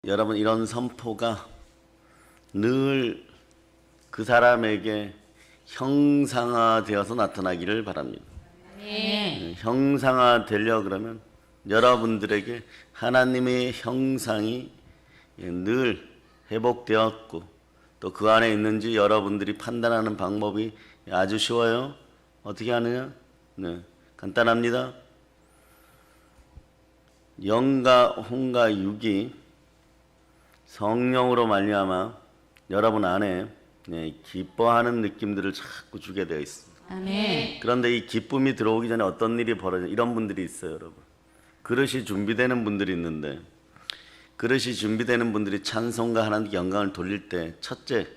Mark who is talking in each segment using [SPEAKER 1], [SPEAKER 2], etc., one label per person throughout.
[SPEAKER 1] 여러분, 이런 선포가 늘 그 사람에게 형상화되어서 나타나기를 바랍니다. 형상화 되려 그러면 여러분들에게 하나님의 형상이 늘 회복되었고 또 그 안에 있는지 여러분들이 판단하는 방법이 아주 쉬워요. 어떻게 하느냐? 간단합니다. 영과 혼과 육이 성령으로 말미암아 여러분 안에 기뻐하는 느낌들을 자꾸 주게 되어 있습니다.
[SPEAKER 2] 아멘.
[SPEAKER 1] 그런데 이 기쁨이 들어오기 전에 어떤 일이 벌어져? 이런 분들이 있어요, 여러분. 그릇이 준비되는 분들이 있는데, 그릇이 준비되는 분들이 찬송과 하나님께 영광을 돌릴 때, 첫째,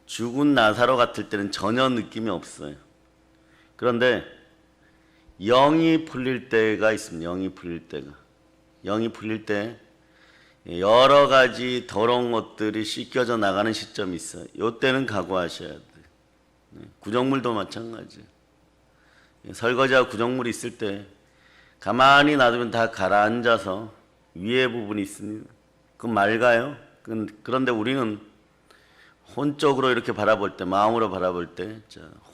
[SPEAKER 1] 죽은 나사로 같을 때는 전혀 느낌이 없어요. 그런데 영이 풀릴 때가 있습니다. 영이 풀릴 때가. 영이 풀릴 때 여러 가지 더러운 것들이 씻겨져 나가는 시점이 있어요. 이때는 각오하셔야 돼요. 구정물도 마찬가지예요. 설거지하고 구정물이 있을 때 가만히 놔두면 다 가라앉아서 위에 부분이 있습니다. 그건 맑아요. 그런데 우리는 혼적으로 이렇게 바라볼 때, 마음으로 바라볼 때,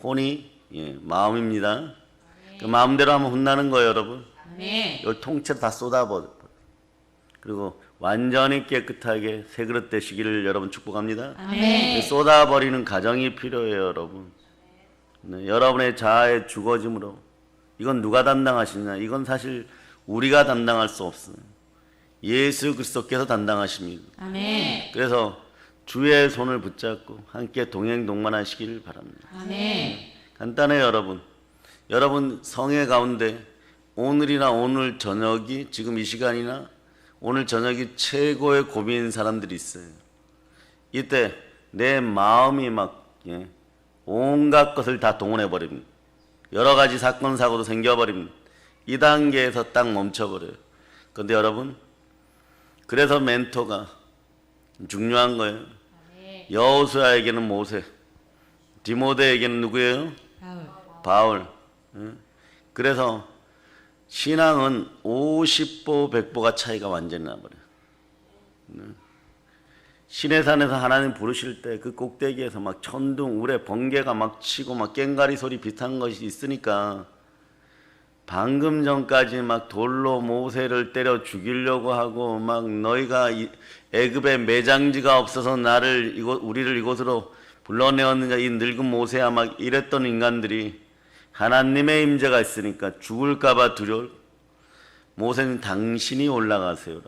[SPEAKER 1] 혼이 마음입니다. 그 마음대로 하면 혼나는 거예요, 여러분. 이걸 통째로 다 쏟아버려. 그리고 완전히 깨끗하게 새 그릇 되시기를 여러분 축복합니다.
[SPEAKER 2] 아멘.
[SPEAKER 1] 쏟아버리는 가정이 필요해요, 여러분. 여러분의 자아의 죽어짐으로 이건 누가 담당하시느냐? 이건 사실 우리가 담당할 수 없어요. 예수 그리스도께서 담당하십니다.
[SPEAKER 2] 아멘.
[SPEAKER 1] 그래서 주의 손을 붙잡고 함께 동행동반하시기를 바랍니다.
[SPEAKER 2] 아멘.
[SPEAKER 1] 간단해요, 여러분. 여러분 성회 가운데 오늘이나 오늘 저녁이 지금 이 시간이나 오늘 저녁이 최고의 고민인 사람들이 있어요. 이때 내 마음이 막 온갖 것을 다 동원해 버립니다. 여러 가지 사건 사고도 생겨버립니다. 이 단계에서 딱 멈춰버려요. 그런데 여러분, 그래서 멘토가 중요한 거예요. 여호수아에게는 모세, 디모데에게는 누구예요? 바울. 그래서 신앙은 50보 100보가 차이가 완전히 나버려요. 시내산에서 하나님 부르실 때 그 꼭대기에서 막 천둥, 우레, 번개가 막 치고 막 꽹가리 소리 비슷한 것이 있으니까 방금 전까지 막 돌로 모세를 때려 죽이려고 하고 막 너희가 애굽에 매장지가 없어서 우리를 이곳으로 불러내었느냐 이 늙은 모세야 막 이랬던 인간들이 하나님의 임재가 있으니까 죽을까봐 두려워. 모세는 당신이 올라가세요.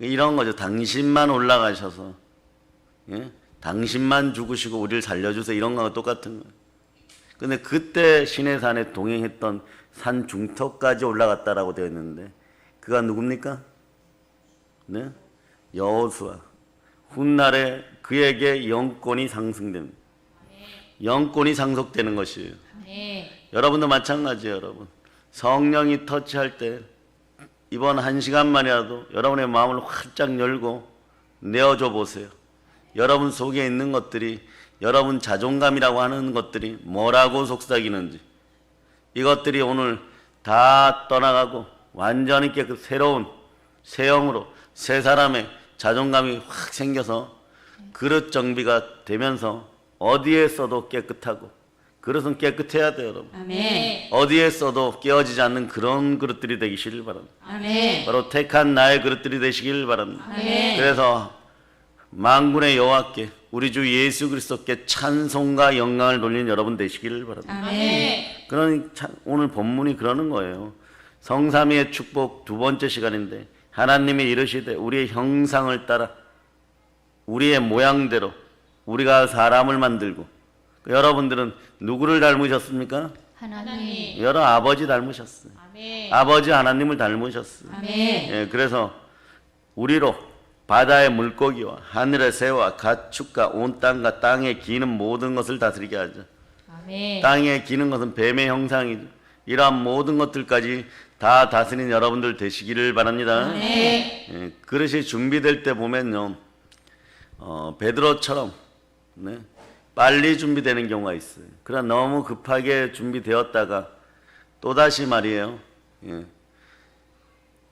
[SPEAKER 1] 이런 거죠. 당신만 올라가셔서 당신만 죽으시고 우리를 살려주세요. 이런 거랑 똑같은 거예요. 근데 그때 시내산에 동행했던 산 중턱까지 올라갔다라고 되어 있는데 그가 누굽니까? 여호수아. 훗날에 그에게 영권이 상승됩니다. 영권이 상속되는 것이에요. 여러분도 마찬가지예요, 여러분. 성령이 터치할 때 이번 1시간만이라도 여러분의 마음을 활짝 열고 내어줘 보세요. 여러분 속에 있는 것들이, 여러분 자존감이라고 하는 것들이 뭐라고 속삭이는지 이것들이 오늘 다 떠나가고 완전히 새로운 새 영으로 새 사람의 자존감이 확 생겨서 그릇 정비가 되면서 어디에 써도 깨끗하고, 그릇은 깨끗해야 돼요, 여러분.
[SPEAKER 2] 아멘.
[SPEAKER 1] 어디에 써도 깨어지지 않는 그런 그릇들이 되시길 바랍니다.
[SPEAKER 2] 아멘.
[SPEAKER 1] 바로 택한 나의 그릇들이 되시길 바랍니다.
[SPEAKER 2] 아멘.
[SPEAKER 1] 그래서 만군의 여호와께 우리 주 예수 그리스도께 찬송과 영광을 돌리는 여러분 되시기를 바랍니다.
[SPEAKER 2] 아멘.
[SPEAKER 1] 오늘 본문이 그러는 거예요. 성삼위의 축복 두 번째 시간인데 하나님이 이르시되 우리의 형상을 따라 우리의 모양대로 우리가 사람을 만들고, 여러분들은 누구를 닮으셨습니까?
[SPEAKER 2] 하나님.
[SPEAKER 1] 여러 아버지 닮으셨어요.
[SPEAKER 2] 아멘.
[SPEAKER 1] 아버지 하나님을 닮으셨어요.
[SPEAKER 2] 아멘.
[SPEAKER 1] 그래서 우리로 바다의 물고기와 하늘의 새와 가축과 온 땅과 땅에 기는 모든 것을 다스리게 하죠.
[SPEAKER 2] 아멘.
[SPEAKER 1] 땅에 기는 것은 뱀의 형상이죠. 이러한 모든 것들까지 다 다스리는 여러분들 되시기를 바랍니다.
[SPEAKER 2] 아멘.
[SPEAKER 1] 그릇이 준비될 때 보면요, 베드로처럼 빨리 준비되는 경우가 있어요. 그러나 너무 급하게 준비되었다가 또다시 말이에요.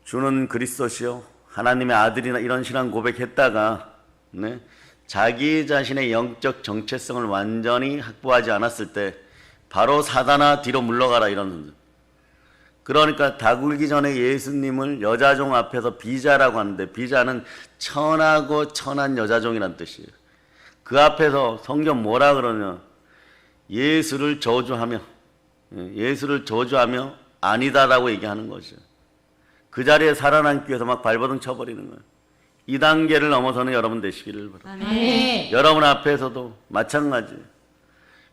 [SPEAKER 1] 주는 그리스도시요 하나님의 아들이나 이런 신앙 고백했다가 네? 자기 자신의 영적 정체성을 완전히 확보하지 않았을 때 바로 사단아 뒤로 물러가라 이러는. 그러니까 다 굴기 전에 예수님을 여자종 앞에서 비자라고 하는데, 비자는 천하고 천한 여자종이란 뜻이에요. 그 앞에서 성경 뭐라 그러냐, 예수를 저주하며 아니다라고 얘기하는 거죠. 그 자리에 살아남기 위해서 막 발버둥 쳐버리는 거예요. 이 단계를 넘어서는 여러분 되시기를 바랍니다.
[SPEAKER 2] 아멘.
[SPEAKER 1] 여러분 앞에서도 마찬가지예요.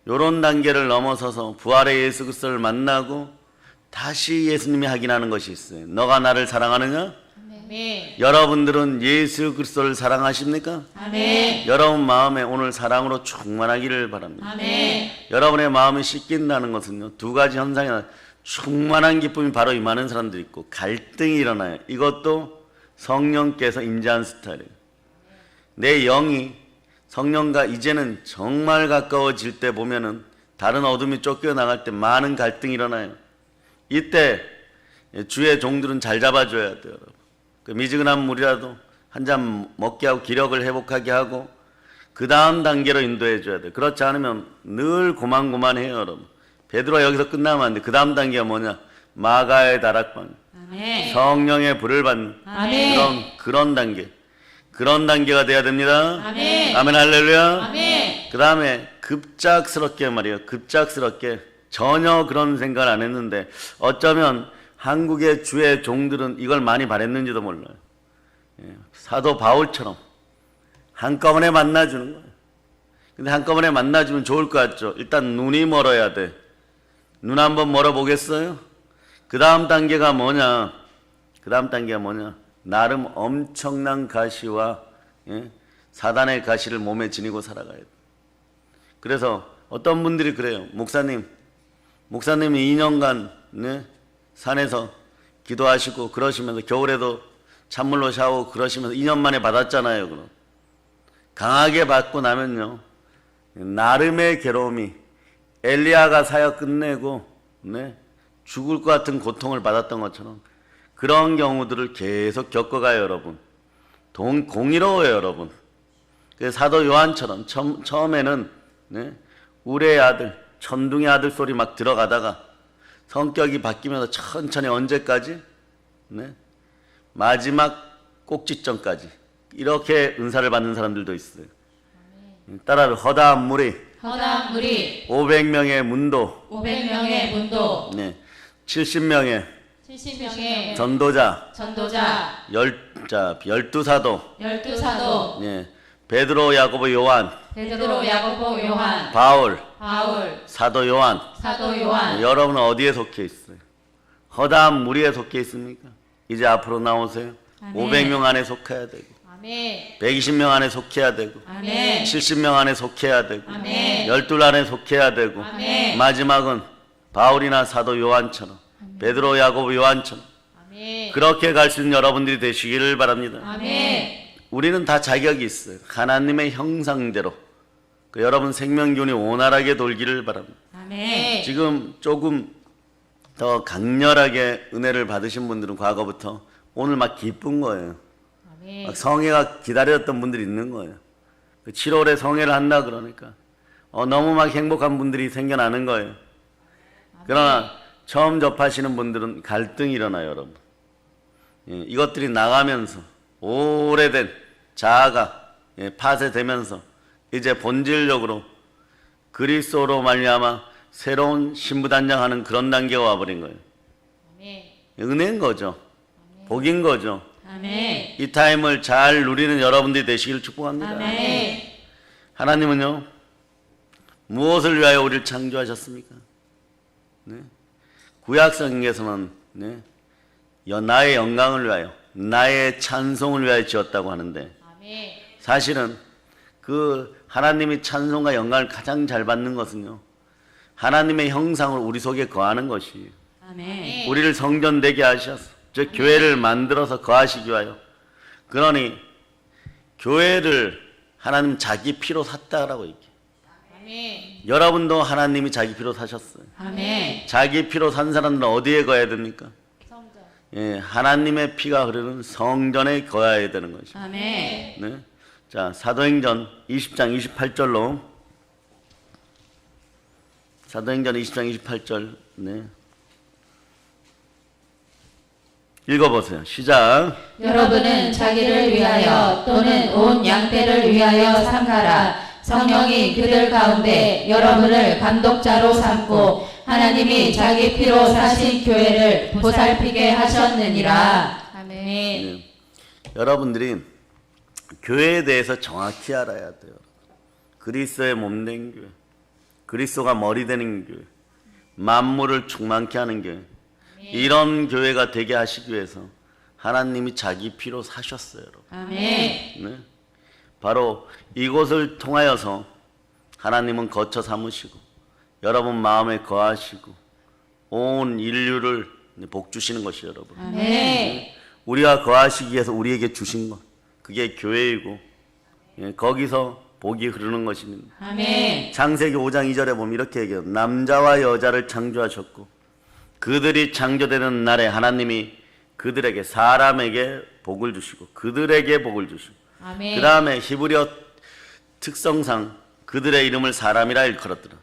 [SPEAKER 1] 이런 단계를 넘어서서 부활의 예수 그리스도를 만나고 다시 예수님이 확인하는 것이 있어요. 너가 나를 사랑하느냐?
[SPEAKER 2] 아멘.
[SPEAKER 1] 여러분들은 예수 그리스도를 사랑하십니까?
[SPEAKER 2] 아멘.
[SPEAKER 1] 여러분 마음에 오늘 사랑으로 충만하기를 바랍니다.
[SPEAKER 2] 아멘.
[SPEAKER 1] 여러분의 마음이 씻긴다는 것은요, 두 가지 현상이 나요. 충만한 기쁨이 바로 임하는 사람들이 있고 갈등이 일어나요. 이것도 성령께서 임재한 스타일이에요. 내 영이 성령과 이제는 정말 가까워질 때 보면은 다른 어둠이 쫓겨나갈 때 많은 갈등이 일어나요. 이때 주의 종들은 잘 잡아줘야 돼요. 여러분. 그 미지근한 물이라도 한 잔 먹게 하고 기력을 회복하게 하고 그 다음 단계로 인도해 줘야 돼요. 그렇지 않으면 늘 고만고만해요. 여러분. 베드로가 여기서 끝나면 안 돼. 그 다음 단계가 뭐냐? 마가의 다락방,
[SPEAKER 2] 아멘.
[SPEAKER 1] 성령의 불을 받는
[SPEAKER 2] 아멘.
[SPEAKER 1] 그런 단계가 돼야 됩니다.
[SPEAKER 2] 아멘.
[SPEAKER 1] 아멘 할렐루야.
[SPEAKER 2] 아멘.
[SPEAKER 1] 그 다음에 급작스럽게 말이에요. 급작스럽게 전혀 그런 생각을 안 했는데 어쩌면 한국의 주의 종들은 이걸 많이 바랬는지도 몰라요. 사도 바울처럼 한꺼번에 만나주는 거예요. 근데 한꺼번에 만나주면 좋을 것 같죠. 일단 눈이 멀어야 돼. 눈 한번 멀어보겠어요? 그 다음 단계가 뭐냐? 나름 엄청난 가시와 사단의 가시를 몸에 지니고 살아가야 돼. 그래서 어떤 분들이 그래요. 목사님이 2년간 산에서 기도하시고 그러시면서 겨울에도 찬물로 샤워 그러시면서 2년 만에 받았잖아요. 그럼 강하게 받고 나면요, 나름의 괴로움이 엘리야가 사역 끝내고 죽을 것 같은 고통을 받았던 것처럼 그런 경우들을 계속 겪어가요. 여러분 공의로워요. 여러분. 사도 요한처럼 처음에는 우레의 아들, 천둥의 아들 소리 막 들어가다가 성격이 바뀌면서 천천히 언제까지? 마지막 꼭지점까지 이렇게 은사를 받는 사람들도 있어요. 따라서 허다한 무리, 500명의 문도, 70명의
[SPEAKER 2] 70명의
[SPEAKER 1] 전도자, 12사도, 베드로, 야고보, 요한, 바울, 사도 요한. 여러분은 어디에 속해 있어요? 허다한 무리에 속해 있습니까? 이제 앞으로 나오세요.
[SPEAKER 2] 아멘.
[SPEAKER 1] 500명 안에 속해야 되고,
[SPEAKER 2] 아멘.
[SPEAKER 1] 120명 안에 속해야 되고,
[SPEAKER 2] 아멘.
[SPEAKER 1] 70명 안에 속해야 되고,
[SPEAKER 2] 아멘.
[SPEAKER 1] 12 안에 속해야 되고,
[SPEAKER 2] 아멘.
[SPEAKER 1] 마지막은 바울이나 사도 요한처럼, 베드로, 야고보, 요한처럼
[SPEAKER 2] 아멘.
[SPEAKER 1] 그렇게 갈 수 있는 여러분들이 되시기를 바랍니다.
[SPEAKER 2] 아멘.
[SPEAKER 1] 우리는 다 자격이 있어요. 하나님의 형상대로 여러분 생명기운이 원활하게 돌기를 바랍니다.
[SPEAKER 2] 아멘.
[SPEAKER 1] 지금 조금 더 강렬하게 은혜를 받으신 분들은 과거부터 오늘 막 기쁜 거예요.
[SPEAKER 2] 아멘.
[SPEAKER 1] 막 성회가 기다렸던 분들이 있는 거예요. 7월에 성회를 한다 그러니까 너무 막 행복한 분들이 생겨나는 거예요. 그러나 처음 접하시는 분들은 갈등이 일어나요. 여러분. 이것들이 나가면서 오래된 자아가 파쇄되면서 이제 본질적으로 그리스도로 말미암아 새로운 신부단장하는 그런 단계가 와버린 거예요.
[SPEAKER 2] 아멘.
[SPEAKER 1] 은혜인 거죠. 복인 거죠.
[SPEAKER 2] 아멘.
[SPEAKER 1] 이 타임을 잘 누리는 여러분들이 되시길 축복합니다.
[SPEAKER 2] 아멘.
[SPEAKER 1] 하나님은요, 무엇을 위하여 우리를 창조하셨습니까? 구약성경에서는 나의 영광을 위하여, 나의 찬송을 위하여 지었다고 하는데
[SPEAKER 2] 아멘.
[SPEAKER 1] 사실은 그 하나님이 찬송과 영광을 가장 잘 받는 것은요, 하나님의 형상을 우리 속에 거하는 것이에요.
[SPEAKER 2] 아멘.
[SPEAKER 1] 우리를 성전되게 하셔서 즉 교회를 만들어서 거하시기 위하여. 그러니 교회를 하나님 자기 피로 샀다라고 얘기해요.
[SPEAKER 2] 아멘.
[SPEAKER 1] 여러분도 하나님이 자기 피로 사셨어요.
[SPEAKER 2] 아멘.
[SPEAKER 1] 자기 피로 산 사람들은 어디에 거해야 됩니까?
[SPEAKER 2] 성전.
[SPEAKER 1] 예, 하나님의 피가 흐르는 성전에 거해야 되는 것이죠.
[SPEAKER 2] 아멘.
[SPEAKER 1] 네. 자, 사도행전 20장 28절로 사도행전 20장 28절 네. 읽어보세요. 시작.
[SPEAKER 2] 여러분은 자기를 위하여 또는 온 양떼를 위하여 삼가라. 성령이 그들 가운데 여러분을 감독자로 삼고 하나님이 자기 피로 사신 교회를 보살피게 하셨느니라. 아멘.
[SPEAKER 1] 네. 여러분들이 교회에 대해서 정확히 알아야 돼요. 그리스도의 몸된 교회, 그리스도가 머리 되는 교회, 만물을 충만케 하는 교회, 이런 교회가 되게 하시기 위해서 하나님이 자기 피로 사셨어요. 여러분.
[SPEAKER 2] 아멘.
[SPEAKER 1] 네. 바로 이곳을 통하여서 하나님은 거처 삼으시고 여러분 마음에 거하시고 온 인류를 복 주시는 것이에요. 여러분.
[SPEAKER 2] 아멘.
[SPEAKER 1] 우리가 거하시기 위해서 우리에게 주신 것, 그게 교회이고 예, 거기서 복이 흐르는 것입니다.
[SPEAKER 2] 아멘.
[SPEAKER 1] 창세기 5장 2절에 보면 이렇게 얘기해요. 남자와 여자를 창조하셨고 그들이 창조되는 날에 하나님이 그들에게 사람에게 복을 주시고 그들에게 복을 주시고
[SPEAKER 2] 아멘.
[SPEAKER 1] 그 다음에 히브리어 특성상 그들의 이름을 사람이라 일컬었더라.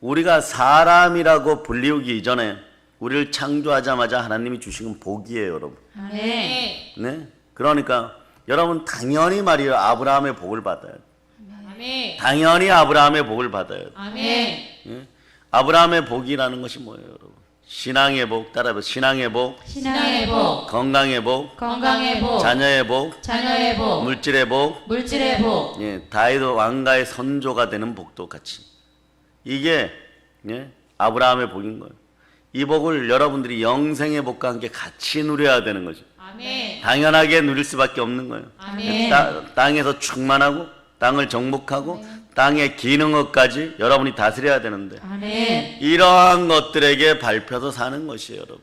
[SPEAKER 1] 우리가 사람이라고 불리우기 이전에 우리를 창조하자마자 하나님이 주신 건 복이에요, 여러분.
[SPEAKER 2] 아멘.
[SPEAKER 1] 네? 그러니까 여러분 당연히 말이에요. 아브라함의 복을 받아요.
[SPEAKER 2] 아멘.
[SPEAKER 1] 당연히 아브라함의 복을 받아요.
[SPEAKER 2] 아멘.
[SPEAKER 1] 예? 아브라함의 복이라는 것이 뭐예요, 여러분? 신앙의 복, 따라해서 신앙의 복,
[SPEAKER 2] 신앙의 복,
[SPEAKER 1] 건강의 복,
[SPEAKER 2] 건강의 복,
[SPEAKER 1] 자녀의 복,
[SPEAKER 2] 자녀의 복,
[SPEAKER 1] 물질의 복,
[SPEAKER 2] 물질의 복.
[SPEAKER 1] 예, 다윗 왕가의 선조가 되는 복도 같이. 이게 예, 아브라함의 복인 거예요. 이 복을 여러분들이 영생의 복과 함께 같이 누려야 되는 거죠.
[SPEAKER 2] 아멘.
[SPEAKER 1] 당연하게 누릴 수밖에 없는 거예요.
[SPEAKER 2] 아멘.
[SPEAKER 1] 땅에서 충만하고 땅을 정복하고 땅의 기능업까지 여러분이 다스려야 되는데
[SPEAKER 2] 아멘.
[SPEAKER 1] 이러한 것들에게 밟혀서 사는 것이에요, 여러분.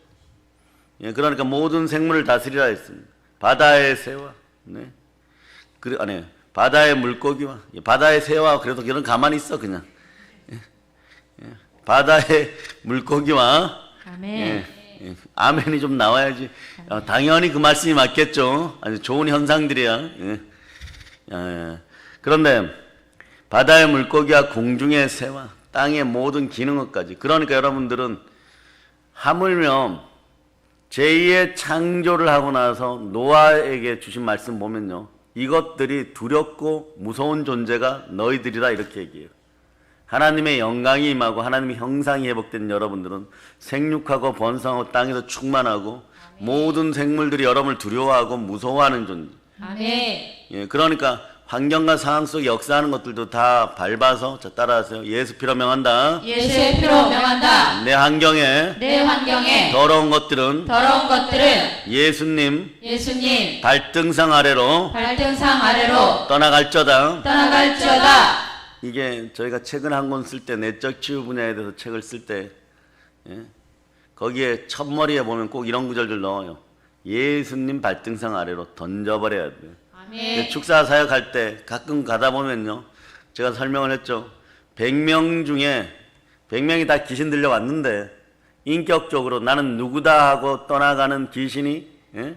[SPEAKER 1] 예, 그러니까 모든 생물을 다스리라 했습니다. 바다의 새와, 네. 아니, 바다의 물고기와, 바다의 새와 그래도 그런 가만히 있어 그냥. 바다의 물고기와
[SPEAKER 2] 아멘.
[SPEAKER 1] 예, 예. 아멘이 좀 나와야지. 당연히 그 말씀이 맞겠죠. 아주 좋은 현상들이야. 예. 예. 그런데 바다의 물고기와 공중의 새와 땅의 모든 기능까지. 그러니까 여러분들은 하물며 제2의 창조를 하고 나서 노아에게 주신 말씀 보면요. 이것들이 두렵고 무서운 존재가 너희들이라 이렇게 얘기해요. 하나님의 영광이 임하고 하나님의 형상이 회복된 여러분들은 생육하고 번성하고 땅에서 충만하고 모든 생물들이 여러분을 두려워하고 무서워하는 존재.
[SPEAKER 2] 아멘.
[SPEAKER 1] 예, 그러니까 환경과 상황 속에 역사하는 것들도 다 밟아서 자 따라하세요. 예수 피로 명한다.
[SPEAKER 2] 예수의 피로 명한다.
[SPEAKER 1] 내 환경에
[SPEAKER 2] 내 환경에
[SPEAKER 1] 더러운 것들은
[SPEAKER 2] 더러운 것들은
[SPEAKER 1] 예수님
[SPEAKER 2] 예수님
[SPEAKER 1] 발등상 아래로
[SPEAKER 2] 발등상 아래로
[SPEAKER 1] 떠나갈저다.
[SPEAKER 2] 떠나갈지어다.
[SPEAKER 1] 이게 저희가 책을 한 권 쓸 때 내적 치유 분야에 대해서 책을 쓸 때 예? 거기에 첫머리에 보면 꼭 이런 구절들 넣어요. 예수님 발등상 아래로 던져버려야 돼요.
[SPEAKER 2] 아멘.
[SPEAKER 1] 축사 사역할 때 가끔 가다 보면요. 제가 설명을 했죠. 100명 중에 100명이 다 귀신 들려왔는데 인격적으로 나는 누구다 하고 떠나가는 귀신이 예?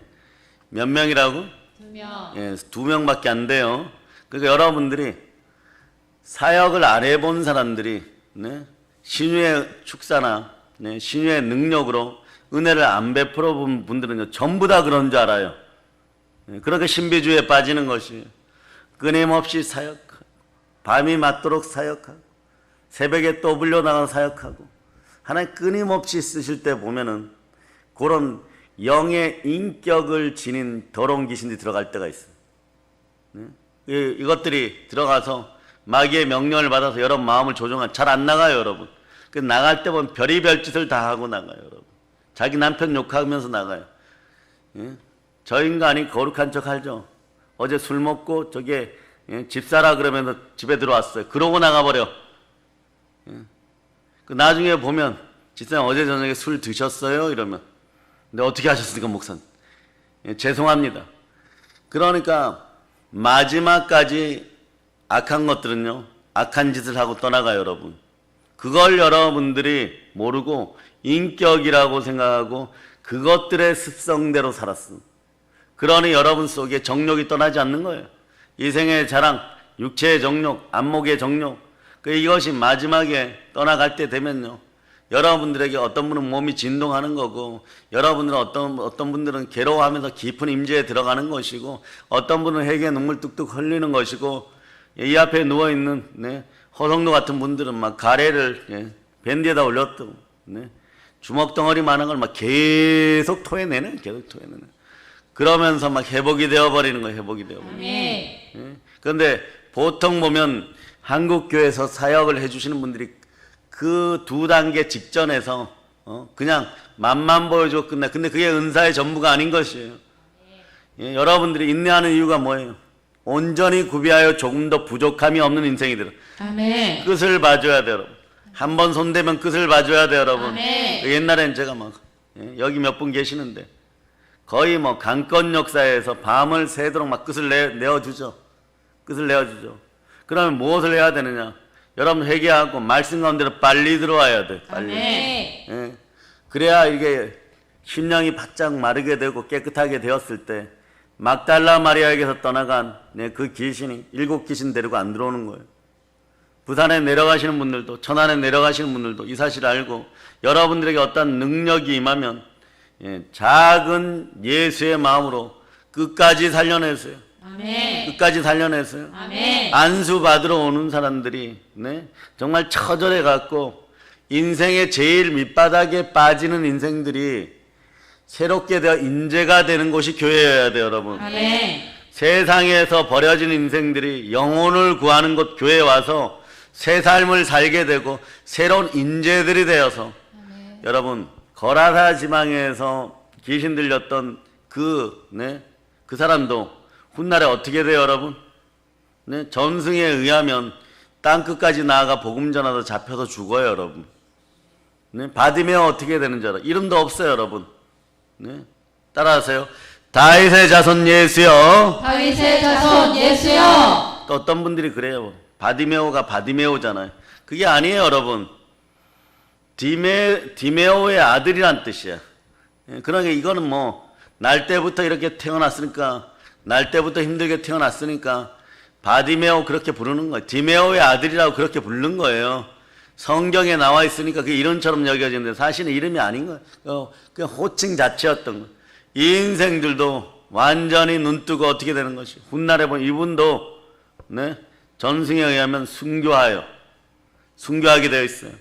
[SPEAKER 1] 몇 명이라고?
[SPEAKER 2] 2명.
[SPEAKER 1] 예, 2명밖에 안 돼요. 그러니까 여러분들이 사역을 안 해본 사람들이 네? 신유의 축사나 네? 신유의 능력으로 은혜를 안 베풀어 본 분들은요 전부 다 그런 줄 알아요. 네? 그렇게 신비주의에 빠지는 것이에요. 끊임없이 사역하고 밤이 맞도록 사역하고 새벽에 또 불려나가 사역하고 하나님 끊임없이 쓰실 때 보면은 그런 영의 인격을 지닌 더러운 귀신들이 들어갈 때가 있어요. 네? 이것들이 들어가서 마귀의 명령을 받아서 여러분 마음을 조종한 잘 안 나가요, 여러분. 그 나갈 때 보면 별의별 짓을 다 하고 나가요, 여러분. 자기 남편 욕하면서 나가요. 예? 저 인간이 거룩한 척 하죠. 어제 술 먹고 저게 예? 집 사라 그러면서 집에 들어왔어요. 그러고 나가버려. 예? 그 나중에 보면 집사님 어제 저녁에 술 드셨어요? 이러면 근데 어떻게 하셨습니까, 목사님? 예? 죄송합니다. 그러니까 마지막까지 악한 것들은요, 악한 짓을 하고 떠나가요, 여러분. 그걸 여러분들이 모르고 인격이라고 생각하고 그것들의 습성대로 살았어. 그러니 여러분 속에 정욕이 떠나지 않는 거예요. 이생의 자랑, 육체의 정욕, 안목의 정욕, 이것이 마지막에 떠나갈 때 되면요, 여러분들에게 어떤 분은 몸이 진동하는 거고, 여러분들은 어떤 분들은 괴로워하면서 깊은 임재에 들어가는 것이고, 어떤 분은 회개의 눈물 뚝뚝 흘리는 것이고, 이 앞에 누워있는, 네, 허성도 같은 분들은 막 가래를 밴드에다 올렸고, 네, 주먹덩어리 많은 걸 막 계속 토해내는, 그러면서 막 회복이 되어버리는 거예요, 회복이 되어버리는 거예요.
[SPEAKER 2] 아멘.
[SPEAKER 1] 그런데 보통 보면 한국교회에서 사역을 해주시는 분들이 그 두 단계 직전에서 그냥 맛만 보여주고 끝나. 근데 그게 은사의 전부가 아닌 것이에요. 여러분들이 인내하는 이유가 뭐예요? 온전히 구비하여 조금 더 부족함이 없는 인생이 되라.
[SPEAKER 2] 아멘.
[SPEAKER 1] 끝을 봐줘야 돼요, 여러분. 한 번 손대면 끝을 봐줘야 돼요, 여러분.
[SPEAKER 2] 아멘.
[SPEAKER 1] 옛날엔 제가 막 여기 몇 분 계시는데 거의 뭐 강권 역사에서 밤을 새도록 막 끝을 내어주죠. 끝을 내어주죠. 그러면 무엇을 해야 되느냐? 여러분 회개하고 말씀 가운데로 빨리 들어와야 돼. 빨리.
[SPEAKER 2] 아멘.
[SPEAKER 1] 그래야 이게 심령이 바짝 마르게 되고 깨끗하게 되었을 때 막달라 마리아에게서 떠나간 그 귀신이 7 귀신 데리고 안 들어오는 거예요. 부산에 내려가시는 분들도, 천안에 내려가시는 분들도 이 사실을 알고 여러분들에게 어떤 능력이 임하면 작은 예수의 마음으로 끝까지 살려내세요.
[SPEAKER 2] 아멘.
[SPEAKER 1] 끝까지 살려내세요.
[SPEAKER 2] 아멘.
[SPEAKER 1] 안수 받으러 오는 사람들이 정말 처절해 갖고 인생의 제일 밑바닥에 빠지는 인생들이 새롭게 되어 인재가 되는 곳이 교회여야 돼요, 여러분.
[SPEAKER 2] 아멘.
[SPEAKER 1] 세상에서 버려진 인생들이 영혼을 구하는 곳 교회에 와서 새 삶을 살게 되고 새로운 인재들이 되어서 여러분 거라사 지방에서 귀신 들렸던 그 사람도 훗날에 어떻게 돼요, 여러분? 전승에 의하면 땅끝까지 나아가 복음 전하다 잡혀서 죽어요, 여러분. 바디메오 어떻게 되는 줄 알아요? 이름도 없어요, 여러분. 따라하세요. 다윗의 자손 예수여.
[SPEAKER 2] 다윗의 자손 예수여.
[SPEAKER 1] 또 어떤 분들이 그래요. 바디메오가 바디메오잖아요. 그게 아니에요, 여러분. 디메오의 아들이란 뜻이야. 그러니까 이거는 뭐 날 때부터 이렇게 태어났으니까, 날 때부터 힘들게 태어났으니까 바디메오 그렇게 부르는 거예요. 디메오의 아들이라고 그렇게 부르는 거예요. 성경에 나와 있으니까 그게 이름처럼 여겨지는데 사실은 이름이 아닌 거예요. 그냥 호칭 자체였던 거예요. 이 인생들도 완전히 눈뜨고 어떻게 되는 것이, 훗날에 보면 이분도 전승에 의하면 순교하게 되어 있어요.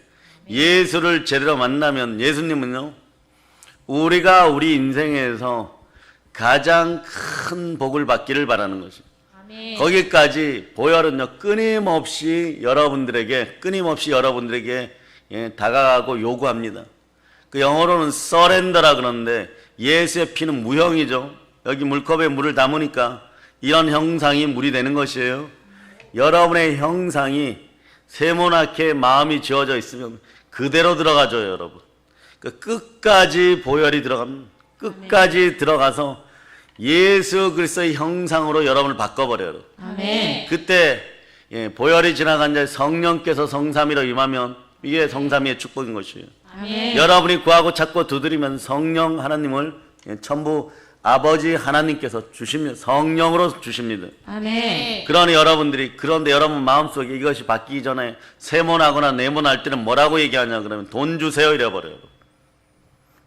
[SPEAKER 1] 예수를 제대로 만나면, 예수님은요, 우리가 우리 인생에서 가장 큰 복을 받기를 바라는 것이에요.
[SPEAKER 2] 아멘.
[SPEAKER 1] 거기까지 보혈은요, 끊임없이 여러분들에게 다가가고 요구합니다. 그 영어로는 surrender라 그러는데 예수의 피는 무형이죠. 여기 물컵에 물을 담으니까 이런 형상이 물이 되는 것이에요. 여러분의 형상이 세모나게 마음이 지어져 있으면 그대로 들어가줘요, 여러분. 끝까지 보혈이 들어갑니다. 끝까지 들어가서 예수 그리스도의 형상으로 여러분을 바꿔버려요.
[SPEAKER 2] 아멘.
[SPEAKER 1] 그때 보혈이 지나간 자에 성령께서 성삼위로 임하면 이게 성삼위의 축복인 것이에요.
[SPEAKER 2] 아멘.
[SPEAKER 1] 여러분이 구하고 찾고 두드리면 성령 하나님을 전부 아버지 하나님께서 주시면 성령으로 주십니다.
[SPEAKER 2] 아멘.
[SPEAKER 1] 그러니 여러분들이, 그런데 여러분 마음속에 이것이 바뀌기 전에 세모나거나 네모날 때는 뭐라고 얘기하냐 그러면 돈 주세요 이래버려요.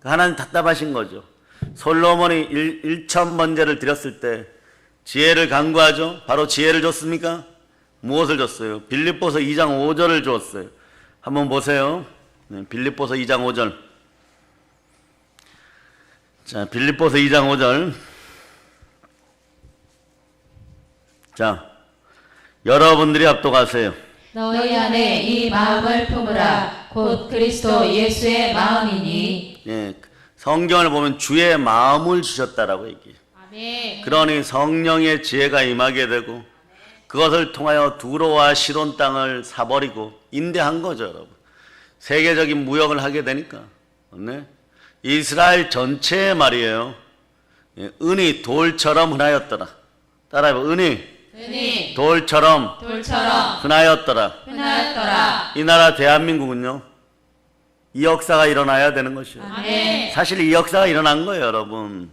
[SPEAKER 1] 하나님 답답하신 거죠. 솔로몬이 1000번제를 드렸을 때 지혜를 간구하죠. 바로 지혜를 줬습니까? 무엇을 줬어요? 빌립보서 2장 5절을 줬어요. 한번 보세요. 빌립보서 2장 5절. 자, 빌립보서 2장 5절. 자, 여러분들이 합독하세요.
[SPEAKER 2] 너희 안에 이 마음을 품으라. 곧 그리스도 예수의 마음이니.
[SPEAKER 1] 성경을 보면 주의 마음을 주셨다라고 얘기해요.
[SPEAKER 2] 아멘.
[SPEAKER 1] 그러니 성령의 지혜가 임하게 되고 그것을 통하여 두로와 시돈 땅을 사버리고 임대한 거죠, 여러분. 세계적인 무역을 하게 되니까. 이스라엘 전체에 말이에요. 은이 돌처럼 흔하였더라. 따라해봐. 은이 돌처럼
[SPEAKER 2] 돌처럼
[SPEAKER 1] 흔하였더라.
[SPEAKER 2] 흔하였더라.
[SPEAKER 1] 이 나라 대한민국은요, 이 역사가 일어나야 되는 것이에요.
[SPEAKER 2] 아멘.
[SPEAKER 1] 사실 이 역사가 일어난 거예요, 여러분.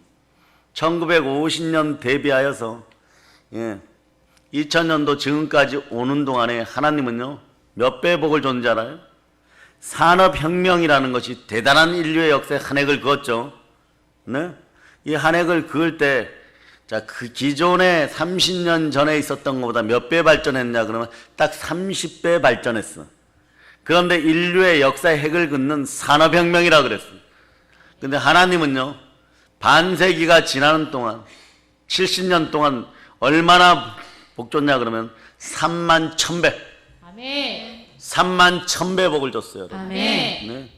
[SPEAKER 1] 1950년 대비하여서 2000년도 지금까지 오는 동안에 하나님은요 몇 배 복을 줬는지 알아요? 산업혁명이라는 것이 대단한 인류의 역사에 한 획을 그었죠. 네? 이 한 획을 그을 때, 자, 그 기존에 30년 전에 있었던 것보다 몇 배 발전했냐 그러면 딱 30배 발전했어. 그런데 인류의 역사의 획을 긋는 산업혁명이라고 그랬어요. 근데 하나님은요 반세기가 지나는 동안 70년 동안 얼마나 복 줬냐 그러면 3만 1000배
[SPEAKER 2] 아멘.
[SPEAKER 1] 3만 1000배 복을 줬어요, 여러분.
[SPEAKER 2] 아멘.
[SPEAKER 1] 네.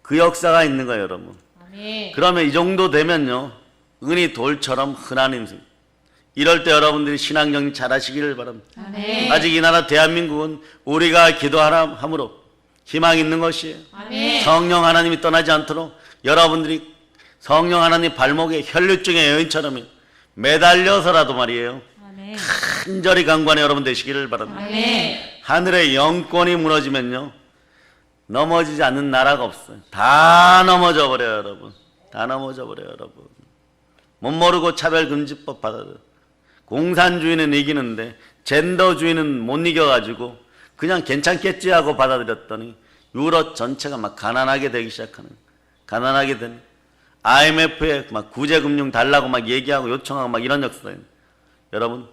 [SPEAKER 1] 그 역사가 있는 거예요, 여러분.
[SPEAKER 2] 아멘.
[SPEAKER 1] 그러면 이 정도 되면요 은이 돌처럼 흔한 인생. 이럴 때 여러분들이 신앙정리 잘 하시기를 바랍니다.
[SPEAKER 2] 아멘.
[SPEAKER 1] 아직 이 나라 대한민국은 우리가 기도하라 함으로 희망 있는 것이에요.
[SPEAKER 2] 아멘.
[SPEAKER 1] 성령 하나님이 떠나지 않도록 여러분들이 성령 하나님 발목에 혈류증의 여인처럼 매달려서라도 말이에요
[SPEAKER 2] 아멘.
[SPEAKER 1] 간절히 간구하는 여러분 되시기를 바랍니다.
[SPEAKER 2] 아멘.
[SPEAKER 1] 하늘의 영권이 무너지면요 넘어지지 않는 나라가 없어요. 다 넘어져 버려요, 여러분. 다 넘어져 버려요, 여러분. 못 모르고 차별금지법 받아들여. 공산주의는 이기는데 젠더주의는 못 이겨가지고 그냥 괜찮겠지 하고 받아들였더니 유럽 전체가 막 가난하게 되기 시작하는, 가난하게 되는, IMF에 막 구제금융 달라고 막 얘기하고 요청하고 막 이런 역사예요. 여러분,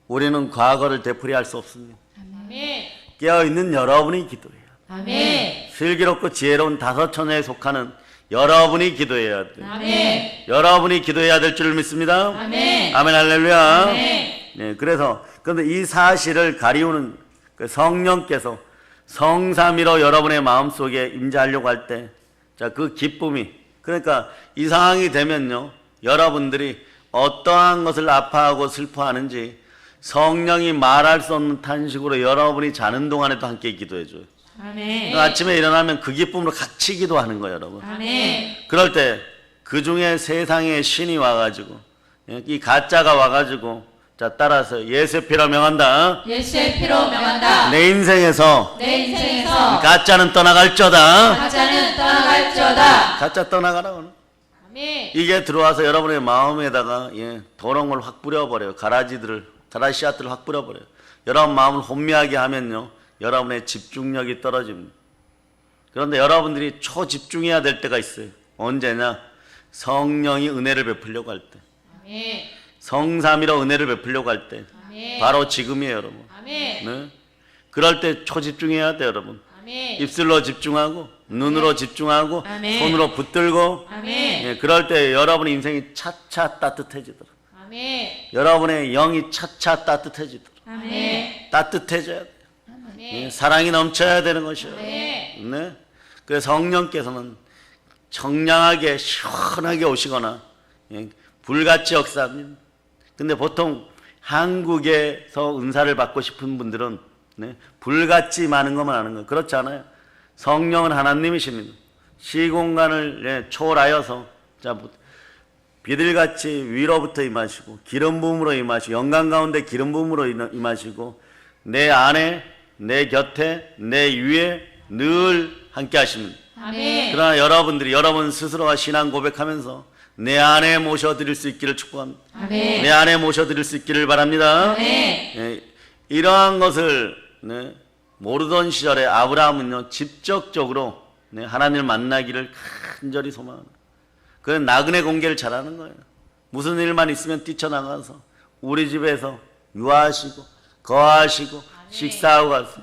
[SPEAKER 1] 우리는 과거를 되풀이할 수 없습니다.
[SPEAKER 2] 아멘.
[SPEAKER 1] 깨어있는 여러분이 기도해요.
[SPEAKER 2] 아멘.
[SPEAKER 1] 슬기롭고 지혜로운 다섯 처녀에 속하는 여러분이 기도해야 돼요.
[SPEAKER 2] 아멘.
[SPEAKER 1] 여러분이 기도해야 될 줄 믿습니다.
[SPEAKER 2] 아멘.
[SPEAKER 1] 아멘, 할렐루야.
[SPEAKER 2] 아멘.
[SPEAKER 1] 네, 그래서 그런데 이 사실을 가리우는 그 성령께서 성삼위로 여러분의 마음속에 임재하려고 할 때, 자, 그 기쁨이, 그러니까 이 상황이 되면요 여러분들이 어떠한 것을 아파하고 슬퍼하는지 성령이 말할 수 없는 탄식으로 여러분이 자는 동안에도 함께 기도해줘요.
[SPEAKER 2] 아멘.
[SPEAKER 1] 아침에 일어나면 그 기쁨으로 같이 기도하는 거예요, 여러분.
[SPEAKER 2] 아멘.
[SPEAKER 1] 그럴 때 그 중에 세상의 신이 와가지고 이 가짜가 와가지고 자 따라서 예수의 피로 명한다.
[SPEAKER 2] 예수의 피로 명한다.
[SPEAKER 1] 내 인생에서
[SPEAKER 2] 내 인생에서
[SPEAKER 1] 가짜는 떠나갈저다.
[SPEAKER 2] 가짜는 떠나갈지어다.
[SPEAKER 1] 가짜 떠나가라고.
[SPEAKER 2] 아멘.
[SPEAKER 1] 이게 들어와서 여러분의 마음에다가 더러운 걸 확 뿌려버려요. 가라지 씨앗들을 확 뿌려버려요. 여러분 마음을 혼미하게 하면요 여러분의 집중력이 떨어집니다. 그런데 여러분들이 초집중해야 될 때가 있어요. 언제냐? 성령이 은혜를 베풀려고 할 때,
[SPEAKER 2] 아멘.
[SPEAKER 1] 성삼위로 은혜를 베풀려고 할 때,
[SPEAKER 2] 아멘.
[SPEAKER 1] 바로 지금이에요, 여러분.
[SPEAKER 2] 아멘.
[SPEAKER 1] 네? 그럴 때 초집중해야 돼요, 여러분.
[SPEAKER 2] 아멘.
[SPEAKER 1] 입술로 집중하고 눈으로 집중하고
[SPEAKER 2] 아멘.
[SPEAKER 1] 손으로 붙들고
[SPEAKER 2] 아멘.
[SPEAKER 1] 그럴 때 여러분의 인생이 차차 따뜻해지더라.
[SPEAKER 2] 아멘.
[SPEAKER 1] 여러분의 영이 차차 따뜻해지더라.
[SPEAKER 2] 아멘.
[SPEAKER 1] 따뜻해져야 돼요.
[SPEAKER 2] 아멘.
[SPEAKER 1] 사랑이 넘쳐야 되는 것이에요.
[SPEAKER 2] 아멘.
[SPEAKER 1] 네? 그래서 성령께서는 청량하게 시원하게 오시거나 불같이 역사합니다. 근데 보통 한국에서 은사를 받고 싶은 분들은 불같이 많은 것만 아는 거예요. 그렇지 않아요. 성령은 하나님이십니다. 시공간을 초월하여서 자 비들같이 위로부터 임하시고 기름 부음으로 임하시고 영광 가운데 기름 부음으로 임하시고 내 안에 내 곁에 내 위에 늘 함께 하십니다.
[SPEAKER 2] 아멘.
[SPEAKER 1] 그러나 여러분들이 여러분 스스로가 신앙 고백하면서 내 안에 모셔드릴 수 있기를 축복합니다.
[SPEAKER 2] 아멘.
[SPEAKER 1] 내 안에 모셔드릴 수 있기를 바랍니다.
[SPEAKER 2] 아멘.
[SPEAKER 1] 이러한 것을 모르던 시절에 아브라함은요 직접적으로 하나님을 만나기를 간절히 소망합니다. 그는 나그네 공개를 잘하는 거예요. 무슨 일만 있으면 뛰쳐나가서 우리 집에서 유하시고 거하시고 식사하고 가서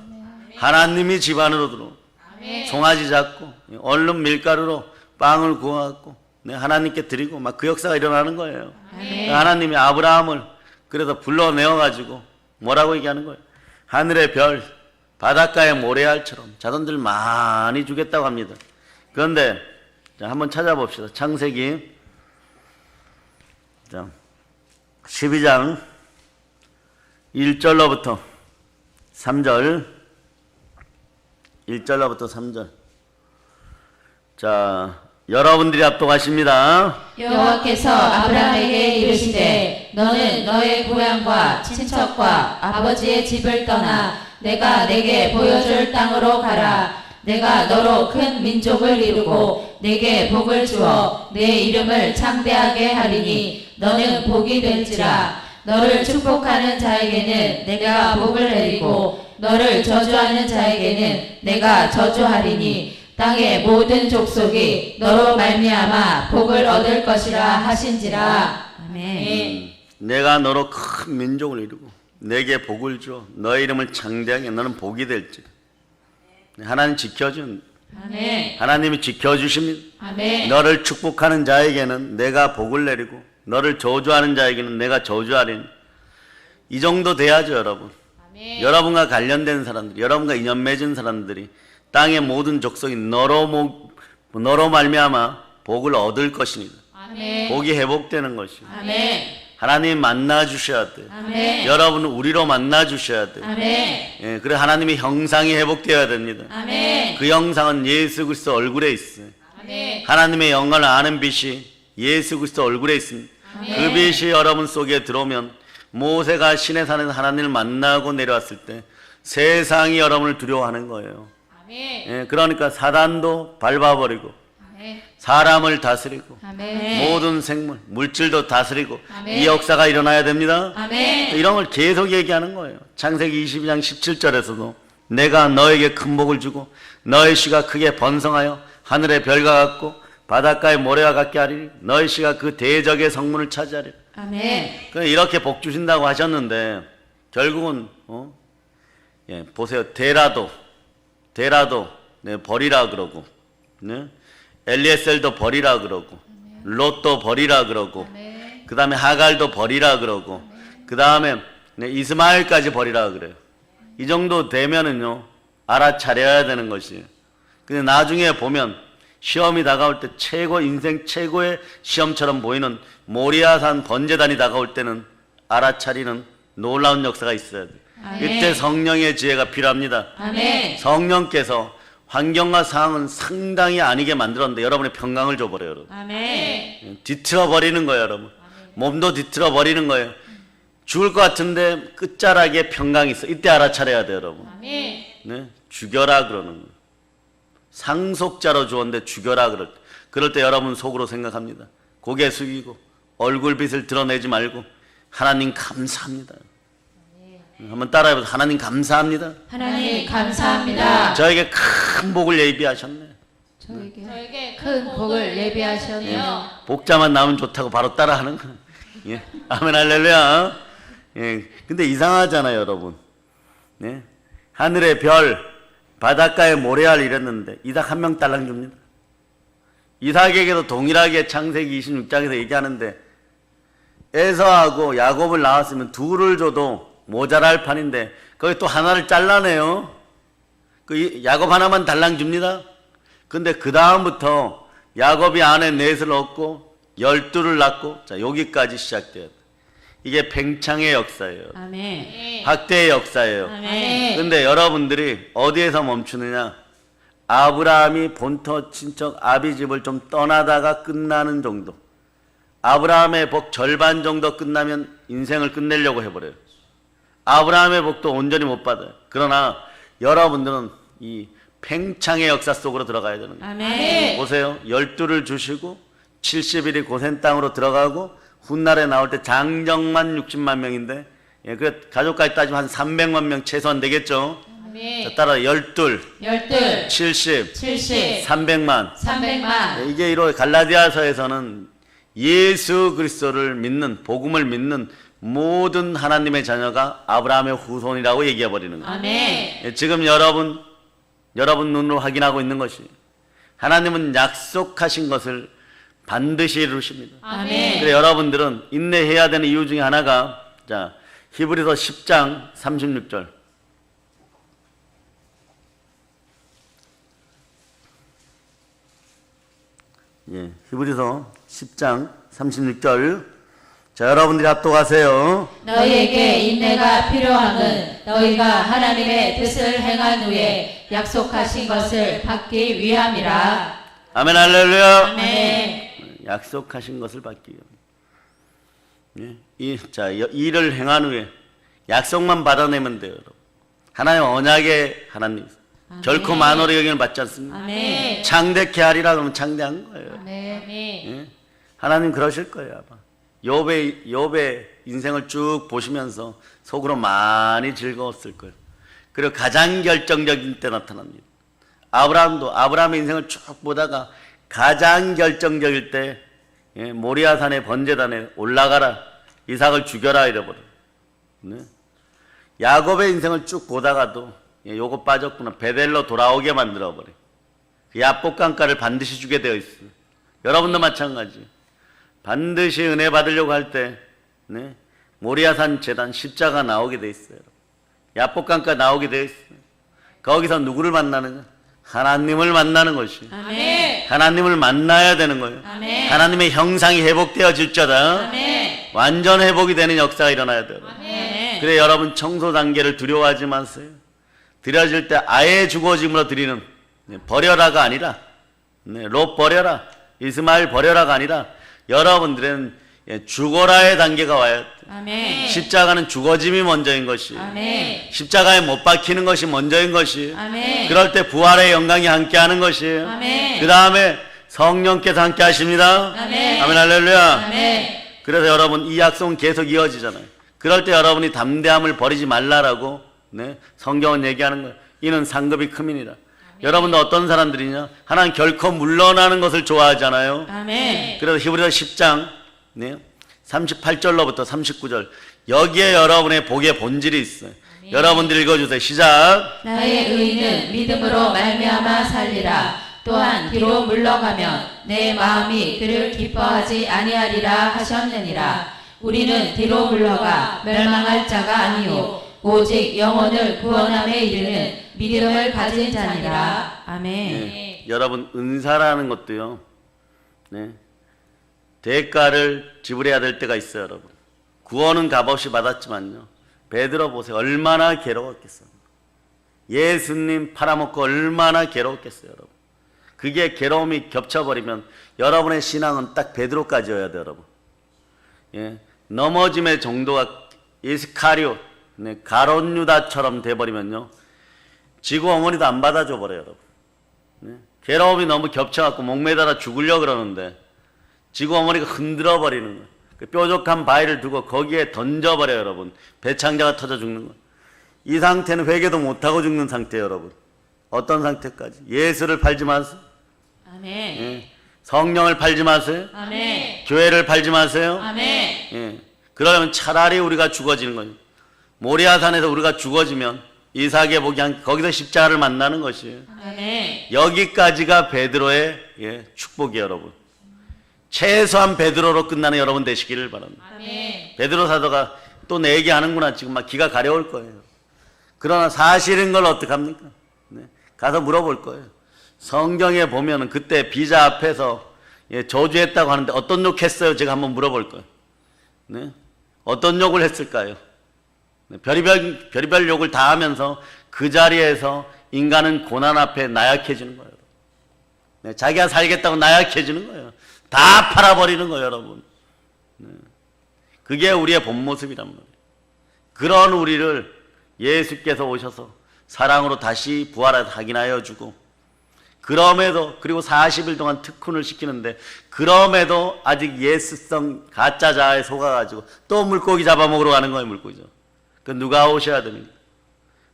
[SPEAKER 1] 하나님이 집 안으로 들어오고 송아지 잡고 얼른 밀가루로 빵을 구워갖고 하나님께 드리고 막 그 역사가 일어나는 거예요. 하나님이 아브라함을 그래서 불러내어가지고 뭐라고 얘기하는 거예요? 하늘의 별, 바닷가의 모래알처럼 자손들 많이 주겠다고 합니다. 그런데 자, 한번 찾아봅시다. 창세기 12장 1절로부터 3절 1절로부터 3절. 자, 여러분들이 압독하십니다.
[SPEAKER 2] 여호와께서 아브라함에게 이르시되 너는 너의 고향과 친척과 아버지의 집을 떠나 내가 내게 보여줄 땅으로 가라. 내가 너로 큰 민족을 이루고 내게 복을 주어 내 이름을 창대하게 하리니 너는 복이 될지라. 너를 축복하는 자에게는 내가 복을 내리고 너를 저주하는 자에게는 내가 저주하리니 땅의 모든 족속이 너로 말미암아 복을 얻을 것이라 하신지라. 아멘.
[SPEAKER 1] 내가 너로 큰 민족을 이루고 내게 복을 줘 너의 이름을 창대하게 너는 복이 될지. 하나님 지켜준
[SPEAKER 2] 아멘.
[SPEAKER 1] 하나님이 지켜주십니다.
[SPEAKER 2] 아멘.
[SPEAKER 1] 너를 축복하는 자에게는 내가 복을 내리고 너를 저주하는 자에게는 내가 저주하리니. 이 정도 돼야죠 여러분.
[SPEAKER 2] 아멘.
[SPEAKER 1] 여러분과 관련된 사람들, 여러분과 인연 맺은 사람들이 땅의 모든 족속이 너로 말미암아 복을 얻을 것입니다.
[SPEAKER 2] 아멘.
[SPEAKER 1] 복이 회복되는 것이요.
[SPEAKER 2] 아멘.
[SPEAKER 1] 하나님 만나 주셔야 돼요.
[SPEAKER 2] 아멘.
[SPEAKER 1] 여러분은 우리로 만나 주셔야 돼요.
[SPEAKER 2] 아멘.
[SPEAKER 1] 예, 그래 하나님의 형상이 회복되어야 됩니다.
[SPEAKER 2] 아멘.
[SPEAKER 1] 그 형상은 예수 그리스도 얼굴에 있어요.
[SPEAKER 2] 아멘.
[SPEAKER 1] 하나님의 영광을 아는 빛이 예수 그리스도 얼굴에 있습니다.
[SPEAKER 2] 아멘.
[SPEAKER 1] 그 빛이 여러분 속에 들어오면 모세가 시내 산에서 하나님을 만나고 내려왔을 때 세상이 여러분을 두려워하는 거예요.
[SPEAKER 2] 아멘.
[SPEAKER 1] 예, 그러니까 사단도 밟아버리고
[SPEAKER 2] 아멘.
[SPEAKER 1] 사람을 다스리고
[SPEAKER 2] 아멘.
[SPEAKER 1] 모든 생물, 물질도 다스리고
[SPEAKER 2] 아멘.
[SPEAKER 1] 이 역사가 일어나야 됩니다.
[SPEAKER 2] 아멘.
[SPEAKER 1] 이런 걸 계속 얘기하는 거예요. 창세기 22장 17절에서도 내가 너에게 큰 복을 주고 너의 씨가 크게 번성하여 하늘의 별과 같고 바닷가의 모래와 같게 하리니 너의 씨가 그 대적의 성문을 차지하리라.
[SPEAKER 2] 아멘.
[SPEAKER 1] 이렇게 복 주신다고 하셨는데 결국은 예, 보세요. 데라도 네, 버리라 그러고 네? 엘리에셀도 버리라 그러고 롯도 버리라 그러고 그 다음에 하갈도 버리라 그러고 그 다음에 네, 이스마엘까지 버리라 그래요. 이 정도 되면은요 알아차려야 되는 것이에요. 근데 나중에 보면 시험이 다가올 때 인생 최고의 시험처럼 보이는 모리아산 번제단이 다가올 때는 알아차리는 놀라운 역사가 있어야 돼요. 이때 성령의 지혜가 필요합니다.
[SPEAKER 2] 아멘.
[SPEAKER 1] 성령께서 환경과 상황은 상당히 아니게 만들었는데 여러분의 평강을 줘버려요. 여러분.
[SPEAKER 2] 아멘.
[SPEAKER 1] 뒤틀어 버리는 거예요. 여러분. 몸도 뒤틀어 버리는 거예요. 죽을 것 같은데 끝자락에 평강이 있어. 이때 알아차려야 돼요. 여러분.
[SPEAKER 2] 아멘.
[SPEAKER 1] 네? 죽여라 그러는 거예요. 상속자로 주었는데 죽여라 그럴 때 여러분 속으로 생각합니다. 고개 숙이고 얼굴빛을 드러내지 말고 하나님 감사합니다. 한번 따라해보세요. 하나님 감사합니다.
[SPEAKER 2] 하나님 감사합니다.
[SPEAKER 1] 저에게 큰 복을 예비하셨네.
[SPEAKER 2] 저에게 큰 복을 예비하셨네요.
[SPEAKER 1] 복자만 나오면 좋다고 바로 따라하는 거예요. 예. 아멘 할렐루야. 예. 근데 이상하잖아요 여러분. 예. 하늘의 별 바닷가에 모래알 이랬는데 이삭 한 명 딸랑 줍니다. 이삭에게도 동일하게 창세기 26장에서 얘기하는데 에서하고 야곱을 낳았으면 둘을 줘도 모자랄 판인데 거기 또 하나를 잘라내요. 그 야곱 하나만 달랑 줍니다. 근데 그 다음부터 야곱이 아내 넷을 얻고 12를 낳고 자 여기까지 시작돼요. 이게 팽창의 역사예요.
[SPEAKER 2] 아멘.
[SPEAKER 1] 학대의 역사예요.
[SPEAKER 2] 아멘.
[SPEAKER 1] 근데 여러분들이 어디에서 멈추느냐? 아브라함이 본토 친척 아비집을 좀 떠나다가 끝나는 정도. 아브라함의 복 절반 정도 끝나면 인생을 끝내려고 해버려요. 아브라함의 복도 온전히 못 받아요. 그러나 여러분들은 이 팽창의 역사 속으로 들어가야 되는 거예요.
[SPEAKER 2] 아멘.
[SPEAKER 1] 보세요. 12를 주시고 70일이 고센 땅으로 들어가고 훗날에 나올 때 장정만 60만 명인데 예, 그 가족까지 따지면 한 300만 명 최소한 되겠죠.
[SPEAKER 2] 아멘.
[SPEAKER 1] 자, 따라 12,
[SPEAKER 2] 12,
[SPEAKER 1] 70,
[SPEAKER 2] 70,
[SPEAKER 1] 300만.
[SPEAKER 2] 300만.
[SPEAKER 1] 이게 이로 갈라디아서에서는 예수 그리스도를 믿는 복음을 믿는 모든 하나님의 자녀가 아브라함의 후손이라고 얘기해 버리는 거예요.
[SPEAKER 2] 아멘.
[SPEAKER 1] 예, 지금 여러분 눈으로 확인하고 있는 것이 하나님은 약속하신 것을 반드시 이루십니다.
[SPEAKER 2] 아멘.
[SPEAKER 1] 그래 여러분들은 인내해야 되는 이유 중에 하나가 자 히브리서 10장 36절. 예, 히브리서 10장 36절. 자, 여러분들이 합독하세요.
[SPEAKER 2] 너희에게 인내가 필요함은 너희가 하나님의 뜻을 행한 후에 약속하신 것을 받기 위함이라.
[SPEAKER 1] 아멘 할렐루야.
[SPEAKER 2] 아멘.
[SPEAKER 1] 약속하신 것을 받기 위함. 예, 자, 일을 행한 후에 약속만 받아내면 돼요. 여러분. 하나님 언약의 하나님. 결코 만월의 영향을 받지 않습니다.
[SPEAKER 2] 아멘.
[SPEAKER 1] 창대케 하리라 그러면 창대한 거예요.
[SPEAKER 2] 아멘.
[SPEAKER 1] 예? 하나님 그러실 거예요. 아마 욥의 인생을 쭉 보시면서 속으로 많이 즐거웠을 거예요. 그리고 가장 결정적인 때 나타납니다. 아브라함의 인생을 쭉 보다가 가장 결정적일 때 모리아산의 번제단에 올라가라, 이삭을 죽여라 이래버려. 네? 야곱의 인생을 쭉 보다가도 요거 빠졌구나, 베델로 돌아오게 만들어버려. 그 야복강가를 반드시 주게 되어 있어요. 여러분도 마찬가지. 반드시 은혜 받으려고 할 때 모리아산 제단 십자가 나오게 돼 있어요. 야복강가 나오게 돼 있어요. 거기서 누구를 만나는 거예요? 하나님을 만나는 것이.
[SPEAKER 2] 아멘.
[SPEAKER 1] 하나님을 만나야 되는 거예요.
[SPEAKER 2] 아멘.
[SPEAKER 1] 하나님의 형상이 회복되어질 자다.
[SPEAKER 2] 아멘.
[SPEAKER 1] 완전 회복이 되는 역사가 일어나야 돼요.
[SPEAKER 2] 아멘.
[SPEAKER 1] 그래 여러분 청소 단계를 두려워하지 마세요. 드려질 때 아예 죽어짐으로 드리는 버려라가 아니라 롯 버려라, 이스마엘 버려라가 아니라 여러분들은 죽어라의 단계가 와야 돼.
[SPEAKER 2] 아멘.
[SPEAKER 1] 십자가는 죽어짐이 먼저인 것이,
[SPEAKER 2] 아멘.
[SPEAKER 1] 십자가에 못 박히는 것이 먼저인 것이,
[SPEAKER 2] 아멘.
[SPEAKER 1] 그럴 때 부활의 영광이 함께하는 것이,
[SPEAKER 2] 아멘.
[SPEAKER 1] 그 다음에 성령께서 함께 하십니다.
[SPEAKER 2] 아멘.
[SPEAKER 1] 아멘 할렐루야.
[SPEAKER 2] 아멘.
[SPEAKER 1] 그래서 여러분 이 약속은 계속 이어지잖아요. 그럴 때 여러분이 담대함을 버리지 말라라고 성경은 얘기하는 거예요. 이는 상급이 큼이니라. 여러분도 어떤 사람들이냐? 하나님 결코 물러나는 것을 좋아하잖아요.
[SPEAKER 2] 아멘.
[SPEAKER 1] 그래서 히브리서 10장 38절로부터 39절 여기에 여러분의 복의 본질이 있어요. 여러분들 읽어주세요. 시작.
[SPEAKER 2] 나의 의인은 믿음으로 말미암아 살리라. 또한 뒤로 물러가면 내 마음이 그를 기뻐하지 아니하리라 하셨느니라. 우리는 뒤로 물러가 멸망할 자가 아니요 오직 영혼을 구원함에 이르는 믿음을 가진 자니라. 아멘.
[SPEAKER 1] 여러분 은사라는 것도요. 대가를 지불해야 될 때가 있어요. 여러분 구원은 값없이 받았지만요. 베드로 보세요. 얼마나 괴로웠겠어요. 예수님 팔아먹고 얼마나 괴로웠겠어요. 여러분 그게 괴로움이 겹쳐버리면 여러분의 신앙은 딱 베드로까지여야 돼요. 여러분 넘어짐의 정도가 이스카리오 가롯 유다처럼 돼버리면요. 지구 어머니도 안 받아줘 버려요. 여러분 괴로움이 너무 겹쳐갖고 목매달아 죽으려고 그러는데 지구 어머니가 흔들어 버리는 거예요. 그 뾰족한 바위를 두고 거기에 던져버려요. 여러분 배창자가 터져 죽는 거예요. 이 상태는 회개도 못하고 죽는 상태예요. 여러분 어떤 상태까지? 예수를 팔지 마세요.
[SPEAKER 2] 아멘.
[SPEAKER 1] 성령을 팔지 마세요.
[SPEAKER 2] 아멘.
[SPEAKER 1] 교회를 팔지 마세요.
[SPEAKER 2] 아멘.
[SPEAKER 1] 그러면 차라리 우리가 죽어지는 거예요. 모리아산에서 우리가 죽어지면 이삭의 복이 거기서 십자가를 만나는 것이에요.
[SPEAKER 2] 아멘.
[SPEAKER 1] 여기까지가 베드로의 축복이에요. 여러분 최소한 베드로로 끝나는 여러분 되시기를 바랍니다.
[SPEAKER 2] 아멘.
[SPEAKER 1] 베드로 사도가 또 내 얘기하는구나 지금 막 기가 가려울 거예요. 그러나 사실인 걸 어떡합니까? 가서 물어볼 거예요. 성경에 보면은 그때 비자 앞에서 저주했다고 하는데 어떤 욕 했어요? 제가 한번 물어볼 거예요. 어떤 욕을 했을까요? 별의별 욕을 다 하면서 그 자리에서 인간은 고난 앞에 나약해지는 거예요. 자기가 살겠다고 나약해지는 거예요. 다 팔아버리는 거예요. 여러분 그게 우리의 본 모습이란 말이에요. 그런 우리를 예수께서 오셔서 사랑으로 다시 부활해서 확인하여 주고 그럼에도 그리고 40일 동안 특훈을 시키는데 그럼에도 아직 예수성 가짜자에 속아가지고 또 물고기 잡아먹으러 가는 거예요. 물고기죠. 그 누가 오셔야 됩니까?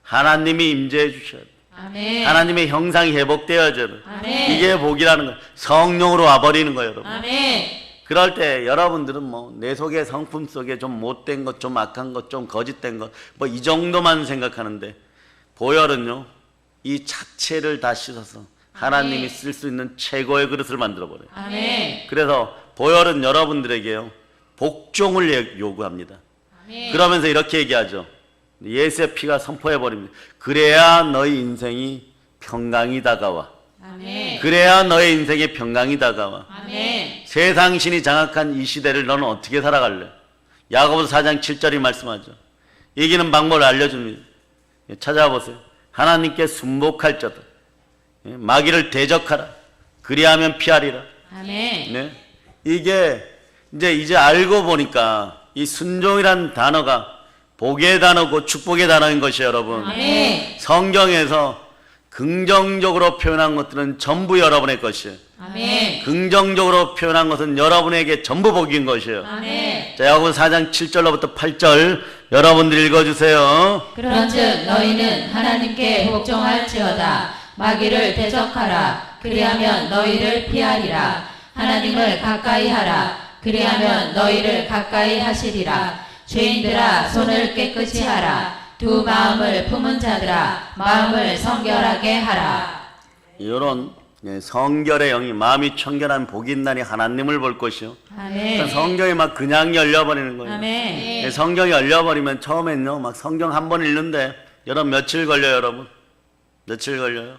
[SPEAKER 1] 하나님이 임재해 주셔야 돼요.
[SPEAKER 2] 아멘.
[SPEAKER 1] 하나님의 형상이 회복되어져야 돼요.
[SPEAKER 2] 아멘.
[SPEAKER 1] 이게 복이라는 거예요. 성령으로 와버리는 거예요. 여러분
[SPEAKER 2] 아멘.
[SPEAKER 1] 그럴 때 여러분들은 뭐 내 속에 성품 속에 좀 못된 것, 좀 악한 것, 좀 거짓된 것 뭐 이 정도만 생각하는데 보혈은요 이 자체를 다 씻어서 하나님이 쓸 수 있는 최고의 그릇을 만들어버려요.
[SPEAKER 2] 아멘.
[SPEAKER 1] 그래서 보혈은 여러분들에게요 복종을 요구합니다.
[SPEAKER 2] 아멘.
[SPEAKER 1] 그러면서 이렇게 얘기하죠. 예수의 피가 선포해버립니다. 그래야 너희 인생이 평강이 다가와.
[SPEAKER 2] 아멘.
[SPEAKER 1] 그래야 너의 인생에 평강이 다가와.
[SPEAKER 2] 아멘.
[SPEAKER 1] 세상 신이 장악한 이 시대를 너는 어떻게 살아갈래? 야고보서 4장 7절이 말씀하죠. 이기는 방법을 알려줍니다. 찾아보세요. 하나님께 순복할 자들 마귀를 대적하라. 그리하면 피하리라.
[SPEAKER 2] 아멘.
[SPEAKER 1] 이게 이제 알고 보니까 이 순종이란 단어가 복의 단어고 축복의 단어인 것이에요. 여러분
[SPEAKER 2] 아멘.
[SPEAKER 1] 성경에서 그 긍정적으로 표현한 것들은 전부 여러분의 것이에요.
[SPEAKER 2] 아멘.
[SPEAKER 1] 긍정적으로 표현한 것은 여러분에게 전부 복인 것이에요.
[SPEAKER 2] 아멘.
[SPEAKER 1] 자, 야고보 4장 7절로부터 8절 여러분들이 읽어주세요.
[SPEAKER 2] 그런즉 너희는 하나님께 복종할지어다. 마귀를 대적하라. 그리하면 너희를 피하리라. 하나님을 가까이 하라. 그리하면 너희를 가까이 하시리라. 죄인들아 손을 깨끗이 하라. 두 마음을 품은 자들아 마음을 성결하게 하라.
[SPEAKER 1] 이런 성결의 영이 마음이 청결한 복이 있나니 하나님을 볼 것이요.
[SPEAKER 2] 아멘.
[SPEAKER 1] 성경이 막 그냥 열려버리는 거예요.
[SPEAKER 2] 아멘.
[SPEAKER 1] 성경이 열려버리면 처음엔요 막 성경 한 번 읽는데 여러분 며칠 걸려요. 여러분 며칠 걸려요.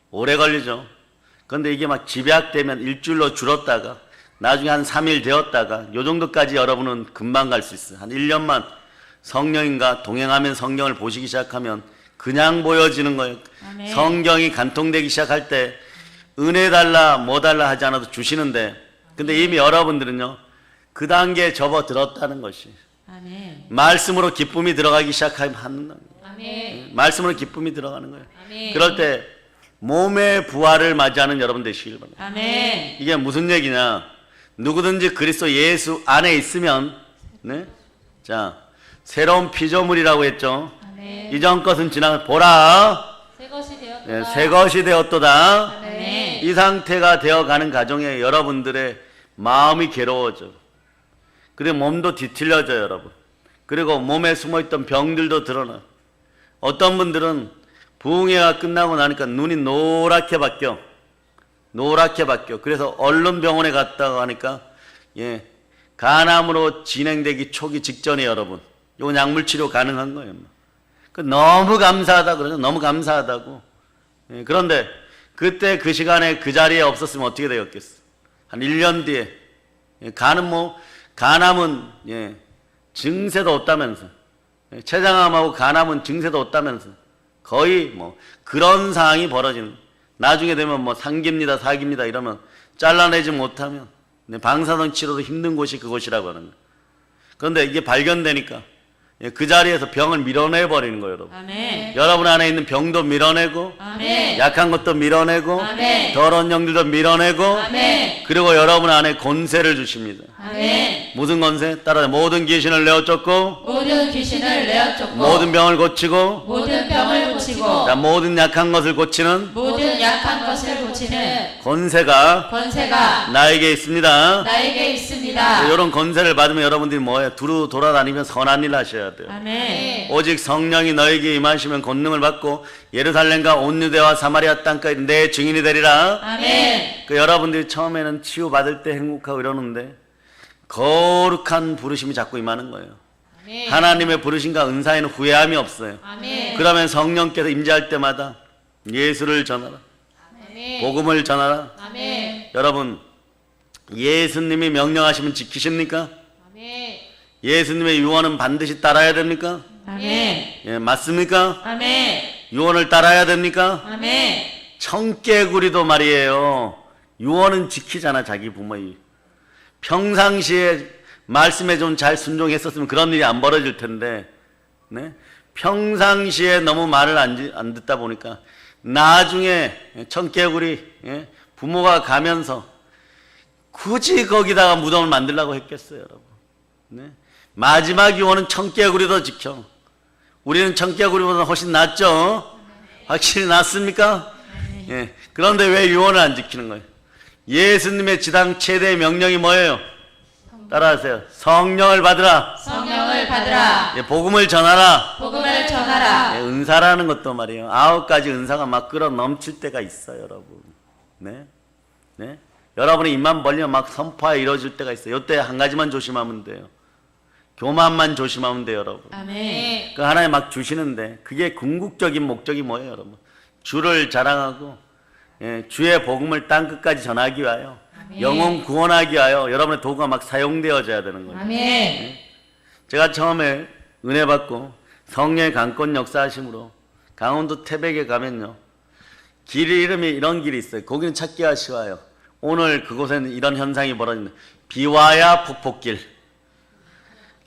[SPEAKER 1] 오래 걸리죠. 그런데 이게 막 집약되면 일주일로 줄었다가 나중에 한 3일 되었다가 요 정도까지 여러분은 금방 갈 수 있어요. 한 1년만 성령인가 동행하면 성경을 보시기 시작하면 그냥 보여지는 거예요.
[SPEAKER 2] 아멘.
[SPEAKER 1] 성경이 간통되기 시작할 때 은혜 달라 뭐 달라 하지 않아도 주시는데 근데 이미 여러분들은요 그 단계에 접어들었다는 것이
[SPEAKER 2] 아멘.
[SPEAKER 1] 말씀으로 기쁨이 들어가기 시작하면 하는 거예요.
[SPEAKER 2] 아멘.
[SPEAKER 1] 말씀으로 기쁨이 들어가는 거예요.
[SPEAKER 2] 아멘.
[SPEAKER 1] 그럴 때 몸의 부활을 맞이하는 여러분 되시길 바랍니다.
[SPEAKER 2] 아멘.
[SPEAKER 1] 이게 무슨 얘기냐? 누구든지 그리스도 예수 안에 있으면, 네? 자, 새로운 피조물이라고 했죠.
[SPEAKER 2] 아멘.
[SPEAKER 1] 이전 것은 지나 보라,
[SPEAKER 2] 새 것이 되었다.
[SPEAKER 1] 네, 새 것이 되었도다.
[SPEAKER 2] 아멘.
[SPEAKER 1] 이 상태가 되어가는 가정에 여러분들의 마음이 괴로워져. 그리고 몸도 뒤틀려져 여러분. 그리고 몸에 숨어있던 병들도 드러나. 어떤 분들은 부흥회가 끝나고 나니까 눈이 노랗게 바뀌어. 노랗게 바뀌어. 그래서 얼른 병원에 갔다가 하니까 간암으로 진행되기 초기 직전에 여러분 요 약물 치료 가능한 거예요. 너무 감사하다 그러죠. 너무 감사하다고. 그런데 그때 그 시간에 그 자리에 없었으면 어떻게 되었겠어? 한 1년 뒤에 간암은 증세도 없다면서 췌장암하고 간암은 증세도 없다면서 거의 뭐 그런 상황이 벌어지는. 나중에 되면 뭐 상깁니다 사깁니다 이러면 잘라내지 못하면 방사선 치료도 힘든 곳이 그곳이라고 하는 거예요. 그런데 이게 발견되니까 그 자리에서 병을 밀어내 버리는 거예요. 여러분.
[SPEAKER 2] 아멘.
[SPEAKER 1] 여러분 안에 있는 병도 밀어내고
[SPEAKER 2] 아멘.
[SPEAKER 1] 약한 것도 밀어내고
[SPEAKER 2] 아멘.
[SPEAKER 1] 더러운 영들도 밀어내고
[SPEAKER 2] 아멘.
[SPEAKER 1] 그리고 여러분 안에 권세를 주십니다.
[SPEAKER 2] 아멘.
[SPEAKER 1] 무슨 권세? 따라 모든 귀신을 내어쫓고
[SPEAKER 2] 모든 귀신을 내어쫓고
[SPEAKER 1] 모든 병을 고치고
[SPEAKER 2] 모든 병을 고치고
[SPEAKER 1] 자, 모든 약한 것을 고치는
[SPEAKER 2] 모든 약한 것을 고치는
[SPEAKER 1] 권세가
[SPEAKER 2] 권세가
[SPEAKER 1] 나에게 있습니다.
[SPEAKER 2] 나에게 있습니다.
[SPEAKER 1] 이런 권세를 받으면 여러분들이 뭐예요? 두루 돌아다니면 선한 일 하셔야 돼요.
[SPEAKER 2] 아멘.
[SPEAKER 1] 오직 성령이 너에게 임하시면 권능을 받고 예루살렘과 온 유대와 사마리아 땅까지 내 증인이 되리라.
[SPEAKER 2] 아멘.
[SPEAKER 1] 여러분들이 처음에는 치유받을 때 행복하고 이러는데 거룩한 부르심이 자꾸 임하는 거예요.
[SPEAKER 2] 아멘.
[SPEAKER 1] 하나님의 부르심과 은사에는 후회함이 없어요.
[SPEAKER 2] 아멘.
[SPEAKER 1] 그러면 성령께서 임재할 때마다 예수를 전하라.
[SPEAKER 2] 아멘.
[SPEAKER 1] 복음을 전하라.
[SPEAKER 2] 아멘.
[SPEAKER 1] 여러분 예수님이 명령하시면 지키십니까?
[SPEAKER 2] 아멘.
[SPEAKER 1] 예수님의 유언은 반드시 따라야 됩니까?
[SPEAKER 2] 아멘.
[SPEAKER 1] 맞습니까?
[SPEAKER 2] 아멘.
[SPEAKER 1] 유언을 따라야 됩니까?
[SPEAKER 2] 아멘.
[SPEAKER 1] 청개구리도 말이에요. 유언은 지키잖아 자기 부모의. 평상시에 말씀에 좀 잘 순종했었으면 그런 일이 안 벌어질 텐데, 네? 평상시에 너무 말을 안 듣다 보니까 나중에 청개구리 부모가 가면서 굳이 거기다가 무덤을 만들려고 했겠어요, 여러분. 네? 마지막 유언은 청개구리도 지켜. 우리는 청개구리보다 훨씬 낫죠? 확실히 낫습니까? 예. 그런데 왜 유언을 안 지키는 거예요? 예수님의 지당 최대의 명령이 뭐예요? 따라하세요. 성령을 받으라.
[SPEAKER 2] 성령을 받으라.
[SPEAKER 1] 예, 복음을 전하라.
[SPEAKER 2] 복음을 전하라.
[SPEAKER 1] 예, 은사라는 것도 말이에요. 9가지 은사가 막 끌어 넘칠 때가 있어요, 여러분. 네? 네? 여러분이 입만 벌리면 막 선포가 이루어질 때가 있어요. 이때 한 가지만 조심하면 돼요. 교만만 조심하면 돼요, 여러분.
[SPEAKER 2] 아멘.
[SPEAKER 1] 그 하나님 막 주시는데 그게 궁극적인 목적이 뭐예요, 여러분? 주를 자랑하고 주의 복음을 땅 끝까지 전하기 위하여 영혼 구원하기 위하여 여러분의 도구가 막 사용되어져야 되는 거예요.
[SPEAKER 2] 아멘.
[SPEAKER 1] 제가 처음에 은혜 받고 성령의 강권 역사하심으로 강원도 태백에 가면요, 길 이름이 이런 길이 있어요. 거기는 찾기가 쉬워요. 오늘 그곳에는 이런 현상이 벌어진다. 비와야 폭포길.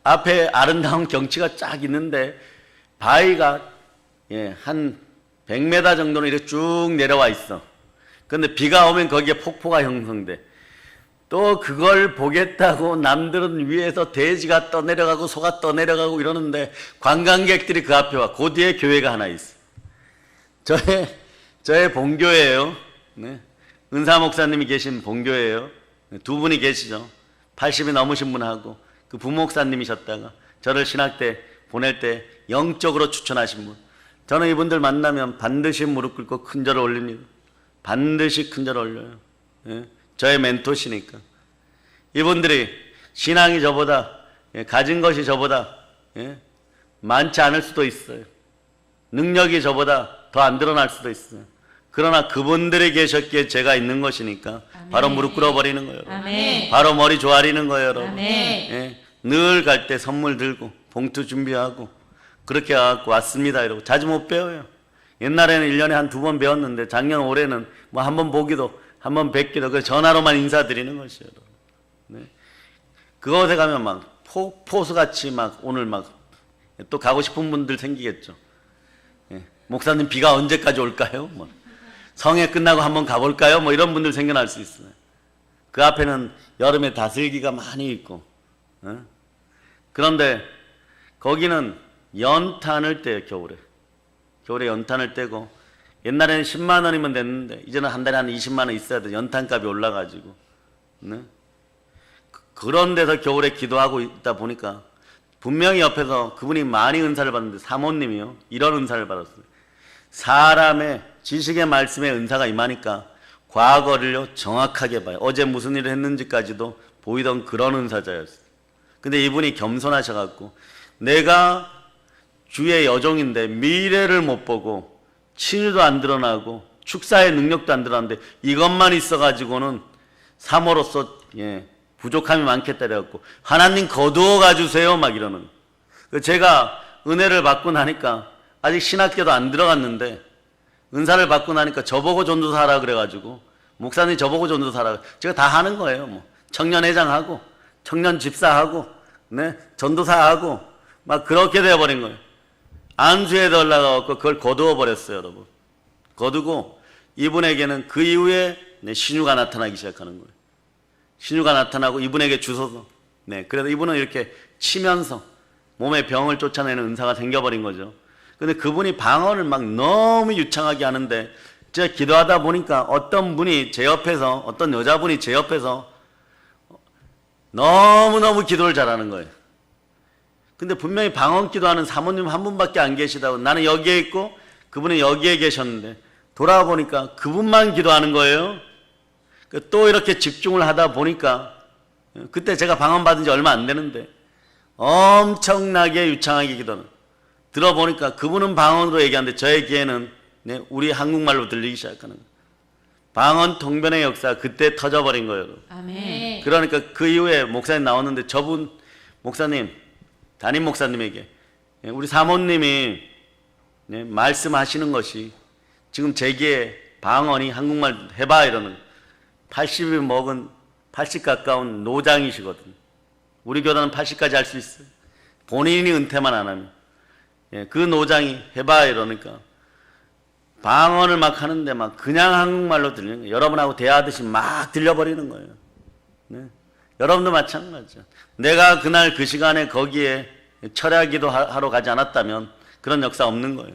[SPEAKER 1] 앞에 아름다운 경치가 쫙 있는데 바위가 한 100m 정도는 이렇게 쭉 내려와 있어. 근데 비가 오면 거기에 폭포가 형성돼. 또 그걸 보겠다고 남들은 위에서 돼지가 떠내려가고 소가 떠내려가고 이러는데 관광객들이 그 앞에 와. 그 뒤에 교회가 하나 있어. 저의 본교예요. 네. 은사 목사님이 계신 본교예요. 두 분이 계시죠. 80이 넘으신 분하고 그 부목사님이셨다가 저를 신학 때 보낼 때 영적으로 추천하신 분. 저는 이분들 만나면 반드시 무릎 꿇고 큰절을 올립니다. 반드시 큰절 올려요. 예? 저의 멘토시니까. 이분들이 신앙이 저보다 가진 것이 저보다 많지 않을 수도 있어요. 능력이 저보다 더 안 드러날 수도 있어요. 그러나 그분들이 계셨기에 제가 있는 것이니까
[SPEAKER 2] 아멘.
[SPEAKER 1] 바로 무릎 꿇어버리는 거예요.
[SPEAKER 2] 아멘.
[SPEAKER 1] 바로 머리 조아리는 거예요. 여러분.
[SPEAKER 2] 아멘.
[SPEAKER 1] 늘 갈 때 선물 들고 봉투 준비하고 그렇게 갖고 왔습니다. 이러고 자주 못 배워요. 옛날에는 1년에 한 2번 배웠는데 작년 올해는 뭐 한 번 보기도 한 번 뵙기도 그 전화로만 인사드리는 것이에요. 네. 그곳에 가면 막 포수같이 막 오늘 막 또 가고 싶은 분들 생기겠죠. 목사님 비가 언제까지 올까요? 뭐 성회 끝나고 한번 가볼까요? 뭐 이런 분들 생겨날 수 있어요. 그 앞에는 여름에 다슬기가 많이 있고 그런데 거기는 연탄을 떼요. 겨울에 연탄을 떼고 옛날에는 10만 원이면 됐는데 이제는 한 달에 한 20만 원 있어야 돼. 연탄값이 올라가지고 그런 데서 겨울에 기도하고 있다 보니까 분명히 옆에서 그분이 많이 은사를 받는데 사모님이요 이런 은사를 받았어요. 사람의 지식의 말씀에 은사가 임하니까 과거를요 정확하게 봐요. 어제 무슨 일을 했는지까지도 보이던 그런 은사자였어요. 근데 이분이 겸손하셔갖고 내가 주의 여종인데 미래를 못 보고 친유도 안 드러나고 축사의 능력도 안 드러나는데 이것만 있어가지고는 사모로서 부족함이 많겠다 그래갖고 하나님 거두어 가주세요 막 이러는. 제가 은혜를 받고 나니까 아직 신학교도 안 들어갔는데 은사를 받고 나니까 저보고 전도사 하라 그래가지고 목사님 저보고 전도사 하라 제가 다 하는 거예요. 뭐 청년회장하고 청년 집사하고 전도사하고 막 그렇게 되어버린 거예요. 안수에도 올라가고 그걸 거두어 버렸어요. 여러분 거두고 이분에게는 그 이후에 신유가 나타나기 시작하는 거예요. 신유가 나타나고 이분에게 주소서 그래서 이분은 이렇게 치면서 몸의 병을 쫓아내는 은사가 생겨버린 거죠. 근데 그분이 방언을 막 너무 유창하게 하는데 제가 기도하다 보니까 어떤 분이 제 옆에서 어떤 여자분이 제 옆에서 너무너무 기도를 잘하는 거예요. 근데 분명히 방언 기도하는 사모님 한 분밖에 안 계시다고 나는 여기에 있고 그분은 여기에 계셨는데 돌아보니까 그분만 기도하는 거예요. 또 이렇게 집중을 하다 보니까 그때 제가 방언 받은 지 얼마 안 되는데 엄청나게 유창하게 기도는 들어보니까 그분은 방언으로 얘기하는데 저의 귀에는 우리 한국말로 들리기 시작하는 거예요. 방언 통변의 역사 그때 터져버린 거예요.
[SPEAKER 2] 아멘.
[SPEAKER 1] 그러니까 그 이후에 목사님 나왔는데 저분 목사님 담임 목사님에게 우리 사모님이 말씀하시는 것이 지금 제 귀에 방언이 한국말 해봐 이러는 80이 먹은 80 가까운 노장이시거든. 우리 교단은 80까지 할 수 있어요. 본인이 은퇴만 안 하면. 그 노장이 해봐 이러니까 방언을 막 하는데 막 그냥 한국말로 들리는 거예요. 여러분하고 대화하듯이 막 들려버리는 거예요. 여러분도 마찬가지죠. 내가 그날 그 시간에 거기에 철야기도 하러 가지 않았다면 그런 역사 없는 거예요.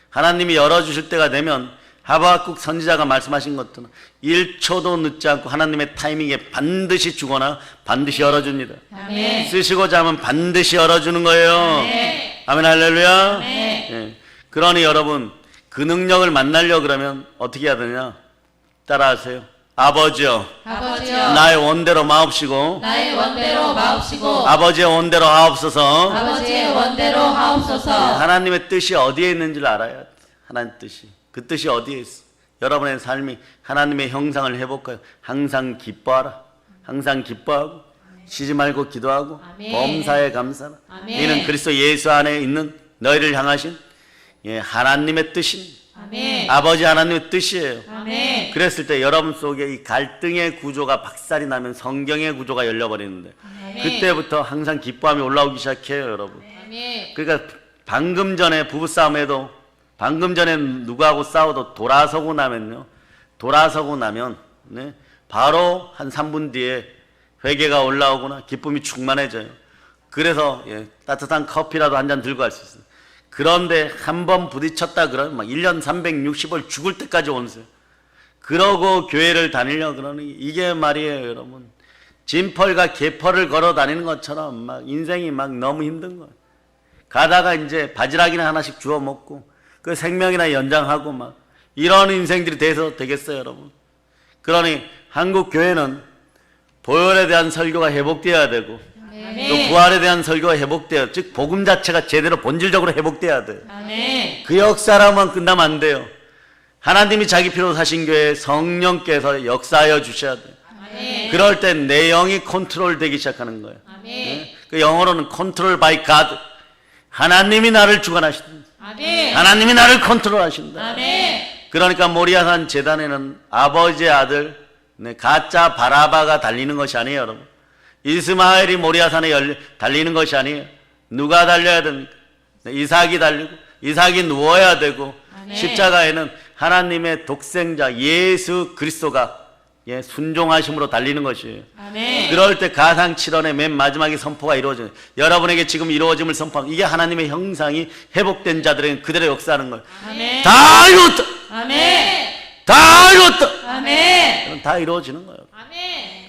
[SPEAKER 1] 하나님이 열어주실 때가 되면 하박국 선지자가 말씀하신 것처럼 1초도 늦지 않고 하나님의 타이밍에 반드시 주거나 반드시 열어줍니다.
[SPEAKER 2] 아멘.
[SPEAKER 1] 쓰시고자 하면 반드시 열어주는 거예요.
[SPEAKER 2] 아멘.
[SPEAKER 1] 아멘 할렐루야.
[SPEAKER 2] 아멘.
[SPEAKER 1] 그러니 여러분 그 능력을 만나려고 그러면 어떻게 해야 되냐? 따라하세요. 아버지여
[SPEAKER 2] 아버지여
[SPEAKER 1] 나의 원대로 마옵시고
[SPEAKER 2] 나의 원대로 마옵시고
[SPEAKER 1] 아버지의 원대로 하옵소서.
[SPEAKER 2] 아버지의 원대로 하옵소서.
[SPEAKER 1] 하나님의 뜻이 어디에 있는지를 알아야 돼. 하나님 뜻이. 그 뜻이 어디에 있어? 여러분의 삶이 하나님의 형상을 회복하여 항상 기뻐하라. 항상 기뻐하고 쉬지 말고 기도하고
[SPEAKER 2] 아멘.
[SPEAKER 1] 범사에 감사하라.
[SPEAKER 2] 아멘.
[SPEAKER 1] 이는 그리스도 예수 안에 있는 너희를 향하신 하나님의 뜻입니다.
[SPEAKER 2] 아멘.
[SPEAKER 1] 아버지 하나님의 뜻이에요.
[SPEAKER 2] 아멘.
[SPEAKER 1] 그랬을 때 여러분 속에 이 갈등의 구조가 박살이 나면 성경의 구조가 열려버리는데
[SPEAKER 2] 아멘.
[SPEAKER 1] 그때부터 항상 기뻐함이 올라오기 시작해요. 여러분.
[SPEAKER 2] 아멘.
[SPEAKER 1] 그러니까 방금 전에 부부싸움에도 방금 전에 누구하고 싸워도 돌아서고 나면요. 돌아서고 나면 네, 바로 한 3분 뒤에 회개가 올라오거나 기쁨이 충만해져요. 그래서 따뜻한 커피라도 한 잔 들고 갈 수 있어요. 그런데 한 번 부딪혔다 그러면 막 1년 360을 죽을 때까지 오세요. 그러고 교회를 다니려 그러니 이게 말이에요, 여러분. 진펄과 개펄을 걸어 다니는 것처럼 막 인생이 막 너무 힘든 거예요. 가다가 이제 바지락이나 하나씩 주워 먹고 그 생명이나 연장하고 막 이런 인생들이 돼서 되겠어요, 여러분. 그러니 한국 교회는 보혈에 대한 설교가 회복되어야 되고 또 부활에 대한 설교가 회복되어야, 즉 복음 자체가 제대로 본질적으로 회복돼야 돼요. 그 역사로만 끝나면 안 돼요. 하나님이 자기 피로 사신 교회에 성령께서 역사하여 주셔야 돼요. 그럴 때 내 영이 컨트롤 되기 시작하는 거예요. 그 영어로는 컨트롤 바이 갓. 하나님이 나를 주관하신다. 하나님이 나를 컨트롤하신다. 그러니까 모리아산 제단에는 아버지의 아들 가짜 바라바가 달리는 것이 아니에요, 여러분. 이스마엘이 모리아산에 달리는 것이 아니에요. 누가 달려야 됩니까? 이삭이 달리고 이삭이 누워야 되고 십자가에는 하나님의 독생자 예수 그리스도가 순종하심으로 달리는 것이에요. 그럴 때 가상칠언의 맨 마지막에 선포가 이루어져요. 여러분에게 지금 이루어짐을 선포하는, 이게 하나님의 형상이 회복된 자들에게 그대로 역사하는 거예요. 다 이루었다. 다 이루었다. 다 이루어지는 거예요.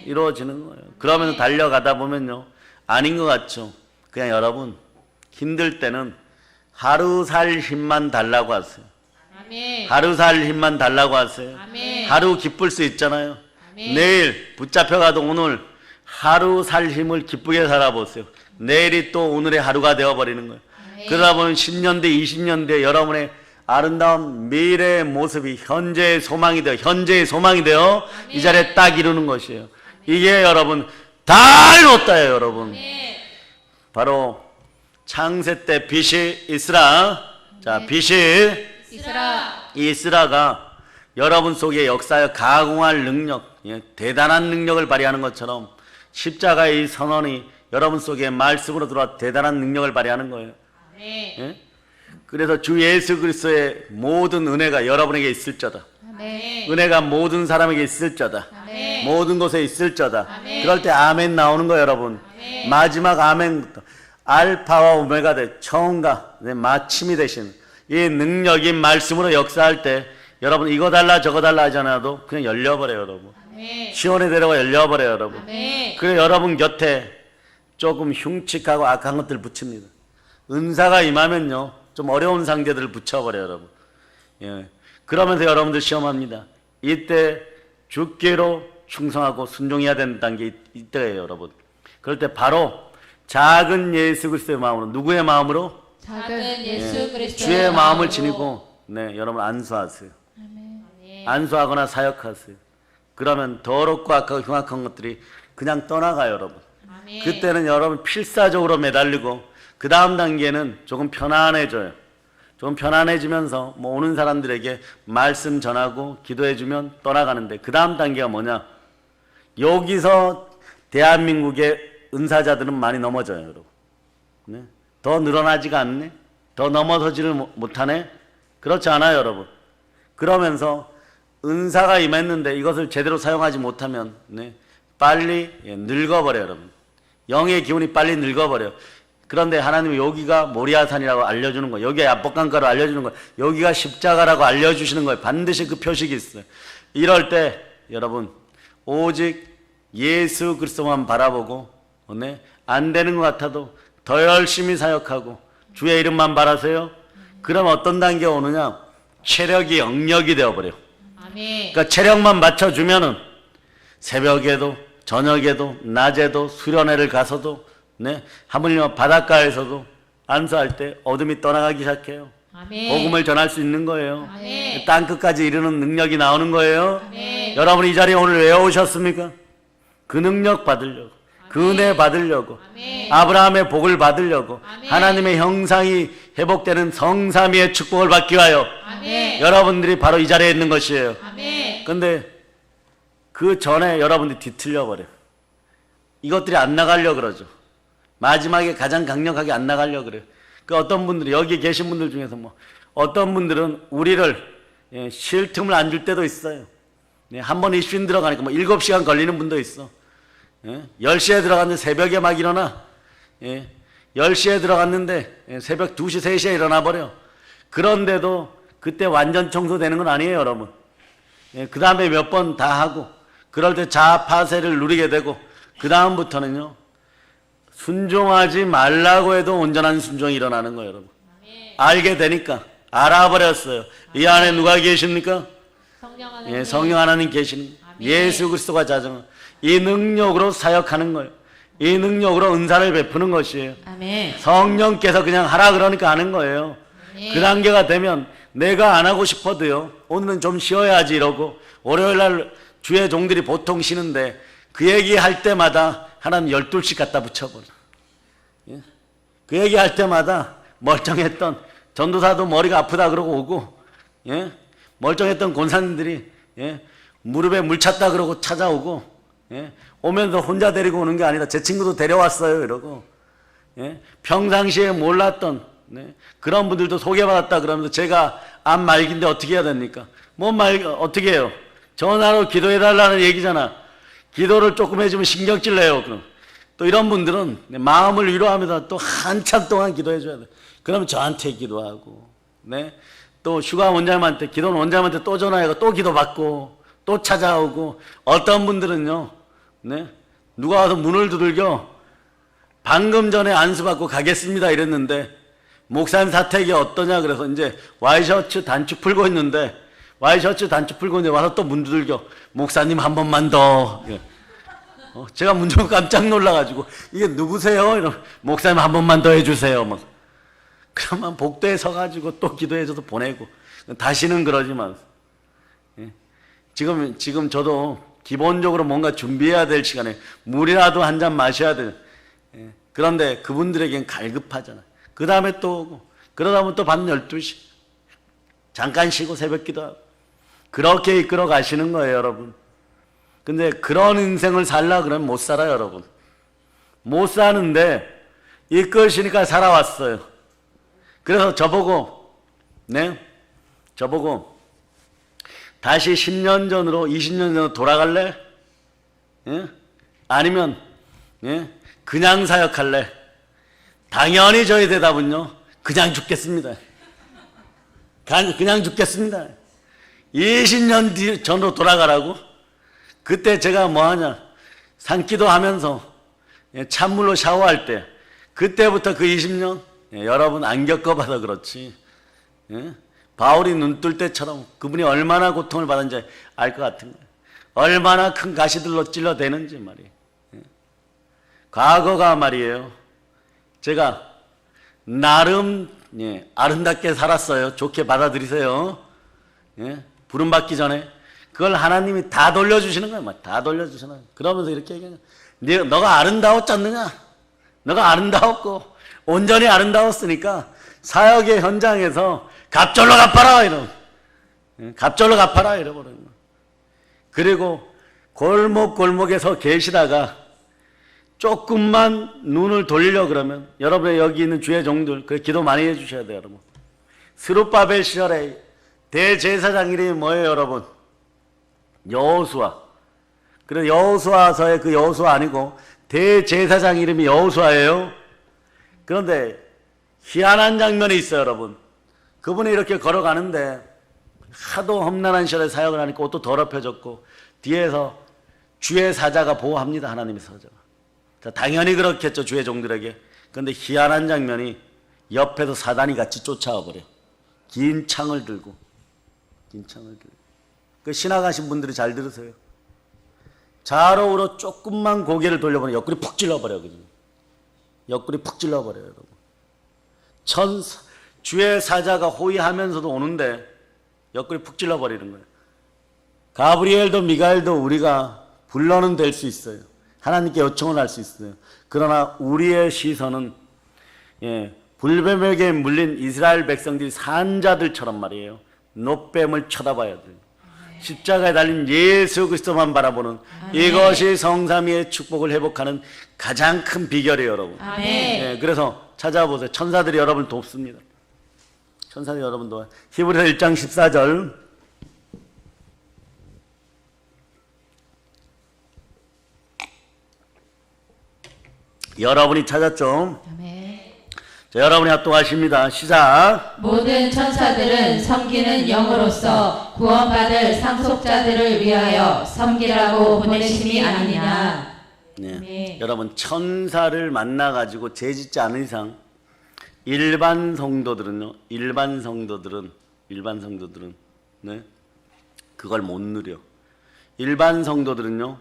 [SPEAKER 1] 이루어지는 거예요. 그러면서 달려가다 보면요, 아닌 것 같죠. 그냥 여러분 힘들 때는 하루 살 힘만 달라고 하세요. 하루 살 힘만 달라고 하세요. 하루 기쁠 수 있잖아요. 내일 붙잡혀가도 오늘 하루 살 힘을 기쁘게 살아보세요. 내일이 또 오늘의 하루가 되어버리는 거예요. 그러다 보면 10년 뒤 20년 뒤에 여러분의 아름다운 미래의 모습이 현재의 소망이 되어, 현재의 소망이 되어 이 자리에 딱 이루는 것이에요. 이게 여러분 다 이뤘다예요, 여러분. 바로 창세 때 빛이 있으라. 자, 빛이 이스라가 여러분 속에 역사에 가공할 능력, 대단한 능력을 발휘하는 것처럼 십자가의 이 선언이 여러분 속에 말씀으로 들어와 대단한 능력을 발휘하는 거예요. 그래서 주 예수 그리스도의 모든 은혜가 여러분에게 있을저다. 은혜가 모든 사람에게 있을저다. 모든 곳에 있을저다. 그럴 때 아멘 나오는 거예요, 여러분. 마지막 아멘부터 알파와 오메가 되 처음과 마침이 되신 이 능력인 말씀으로 역사할 때 여러분 이거 달라 저거 달라 하지 않아도 그냥 열려버려요, 여러분. 시온의 대로가 열려버려요, 여러분. 그래서 여러분 곁에 조금 흉측하고 악한 것들 붙입니다. 은사가 임하면요 좀 어려운 상대들을 붙여버려요, 여러분. 그러면서 여러분들 시험합니다. 이때 주께로 충성하고 순종해야 된다는 게 이때예요, 여러분. 그럴 때 바로 작은 예수 그리스도의 마음으로, 누구의 마음으로?
[SPEAKER 2] 작은 예수 그리스도의
[SPEAKER 1] 주의 마음을 지니고 여러분 안수하세요. 안수하거나 사역하세요. 그러면 더럽고 악하고 흉악한 것들이 그냥 떠나가요, 여러분. 그때는 여러분 필사적으로 매달리고 그 다음 단계는 조금 편안해져요. 조금 편안해지면서 오는 사람들에게 말씀 전하고 기도해주면 떠나가는데, 그 다음 단계가 뭐냐? 여기서 대한민국의 은사자들은 많이 넘어져요, 여러분. 더 늘어나지가 않네? 더 넘어서지를 못하네? 그렇지 않아요, 여러분. 그러면서 은사가 임했는데 이것을 제대로 사용하지 못하면 빨리 늙어버려요, 여러분. 영의 기운이 빨리 늙어버려요. 그런데 하나님은 여기가 모리아산이라고 알려주는 거예요. 여기가 야복강가로 알려주는 거예요. 여기가 십자가라고 알려주시는 거예요. 반드시 그 표식이 있어요. 이럴 때 여러분 오직 예수 그리스도만 바라보고 안 되는 것 같아도 더 열심히 사역하고 주의 이름만 바라세요. 그럼 어떤 단계가 오느냐? 체력이 영역이 되어버려요. 그러니까 체력만 맞춰주면은 새벽에도 저녁에도 낮에도 수련회를 가서도 하물며 바닷가에서도 안수할 때 어둠이 떠나가기 시작해요. 복음을 전할 수 있는 거예요. 땅끝까지 이르는 능력이 나오는 거예요. 여러분 이 자리에 오늘 왜 오셨습니까? 그 능력 받으려고, 그 은혜 받으려고, 아브라함의 복을 받으려고, 하나님의 형상이 회복되는 성삼위의 축복을 받기 위하여 여러분들이 바로 이 자리에 있는 것이에요. 근데 그 전에 여러분들이 뒤틀려 버려요. 이것들이 안 나가려고 그러죠. 마지막에 가장 강력하게 안 나가려고 그래요. 그 어떤 분들이 여기 계신 분들 중에서 어떤 분들은 우리를 쉴 틈을 안 줄 때도 있어요. 한 번 이슈인 들어가니까 뭐 7시간 걸리는 분도 있어. 10시에 들어갔는데 새벽에 막 일어나. 10시에 들어갔는데 새벽 2시, 3시에 일어나 버려. 그런데도 그때 완전 청소되는 건 아니에요, 여러분. 그 다음에 몇 번 다 하고 그럴 때 자아파세를 누리게 되고 그 다음부터는요 순종하지 말라고 해도 온전한 순종이 일어나는 거예요, 여러분. 알게 되니까 알아버렸어요. 이 안에 누가 계십니까? 성령 하나님 계시는 예수 그리스도가 자정 이 능력으로 사역하는 거예요. 이 능력으로 은사를 베푸는 것이에요.
[SPEAKER 2] 아멘.
[SPEAKER 1] 성령께서 그냥 하라 그러니까 하는 거예요. 그 단계가 되면 내가 안 하고 싶어도요 오늘은 좀 쉬어야지 이러고 월요일날 주의 종들이 보통 쉬는데 그 얘기할 때마다 하나님 12씩 갖다 붙여버려. 그 얘기할 때마다 멀쩡했던 전도사도 머리가 아프다 그러고 오고 멀쩡했던 권사님들이 무릎에 물 찼다 그러고 찾아오고 오면서 혼자 데리고 오는 게 아니라 제 친구도 데려왔어요 이러고 평상시에 몰랐던 그런 분들도 소개받았다 그러면서 제가 암 말기인데 어떻게 해야 됩니까? 어떻게 해요? 전화로 기도해달라는 얘기잖아. 기도를 조금 해주면 신경질 내요. 그럼 또 이런 분들은 마음을 위로하면서 또 한참 동안 기도해줘야 돼. 그러면 저한테 기도하고 또 휴가 원장님한테 기도는 원장님한테 또 전화해서 또 기도받고 또 찾아오고 어떤 분들은요 누가 와서 문을 두들겨 방금 전에 안수받고 가겠습니다 이랬는데 목사님 사택이 어떠냐 그래서 이제 와이셔츠 단추 풀고 있는데 와서 또 문 두들겨 목사님 한 번만 더. 제가 문 열고 깜짝 놀라가지고 이게 누구세요? 이러면 목사님 한 번만 더 해주세요. 막. 그러면 복도에 서가지고 또 기도해줘서 보내고 다시는 그러지만 지금 저도 기본적으로 뭔가 준비해야 될 시간에 물이라도 한 잔 마셔야 돼요. 그런데 그분들에겐 갈급하잖아. 그 다음에 또 오고 그러다 보면 또 밤 12시 잠깐 쉬고 새벽 기도하고 그렇게 이끌어 가시는 거예요, 여러분. 근데 그런 인생을 살라 그러면 못 살아요, 여러분. 못 사는데 이끌시니까 살아왔어요. 그래서 저보고 다시 10년 전으로 20년 전으로 돌아갈래? 아니면 그냥 사역할래? 당연히 저의 대답은요 그냥 죽겠습니다. 그냥 죽겠습니다. 20년 전으로 돌아가라고? 그때 제가 뭐하냐 산기도 하면서 찬물로 샤워할 때 그때부터 그 20년 여러분 안 겪어봐서 그렇지 바울이 눈 뜰 때처럼 그분이 얼마나 고통을 받았는지 알 것 같은 거예요. 얼마나 큰 가시들로 찔러대는지 말이에요. 과거가 말이에요 제가 나름 아름답게 살았어요. 좋게 받아들이세요. 부름받기 전에 그걸 하나님이 다 돌려주시는 거예요. 다 돌려주시는 거예요. 그러면서 이렇게 얘기해요. 너가 아름다웠지 않느냐? 너가 아름다웠고 온전히 아름다웠으니까 사역의 현장에서 갑절로 갚아라 이러면 갑절로 갚아라 이러버려요. 그리고 골목골목에서 계시다가 조금만 눈을 돌리려 그러면 여러분의 여기 있는 주의 종들 그 기도 많이 해주셔야 돼요, 여러분. 스룹바벨 시절에 대제사장 이름이 뭐예요, 여러분? 여호수아. 그래서 여호수아서의 그 여호수아 아니고 대제사장 이름이 여호수아예요. 그런데 희한한 장면이 있어요, 여러분. 그분이 이렇게 걸어가는데 하도 험난한 시절에 사역을 하니까 옷도 더럽혀졌고 뒤에서 주의 사자가 보호합니다, 하나님의 사자가. 자, 당연히 그렇겠죠, 주의 종들에게. 그런데 희한한 장면이 옆에서 사단이 같이 쫓아와 버려. 긴 창을 들고. 그 신학 가신 분들이 잘 들으세요. 좌로우로 조금만 고개를 돌려보면 옆구리 푹 찔러버려. 그죠? 옆구리 푹 찔러버려요, 여러분. 주의 사자가 호위하면서도 오는데 옆구리 푹 찔러버리는 거예요. 가브리엘도 미가엘도 우리가 불러는 될 수 있어요. 하나님께 요청을 할 수 있어요. 그러나 우리의 시선은 불뱀에게 물린 이스라엘 백성들이 산자들처럼 말이에요. 노뱀을 쳐다봐야 돼요. 십자가에 달린 예수 그리스도만 바라보는 이것이 성삼위의 축복을 회복하는 가장 큰 비결이에요, 여러분.
[SPEAKER 2] 아멘.
[SPEAKER 1] 그래서 찾아보세요. 천사들이 여러분을 돕습니다. 천사들 여러분도 히브리서 1장 14절 여러분이 찾았죠?
[SPEAKER 2] 아멘.
[SPEAKER 1] 자, 여러분이 합동하십니다. 시작.
[SPEAKER 2] 모든 천사들은 섬기는 영으로서 구원받을 상속자들을 위하여 섬기라고 보내심이 아니냐.
[SPEAKER 1] 네.
[SPEAKER 2] 아멘.
[SPEAKER 1] 여러분 천사를 만나가지고 죄짓지 않은 이상 일반 성도들은 네, 그걸 못 누려. 일반 성도들은요,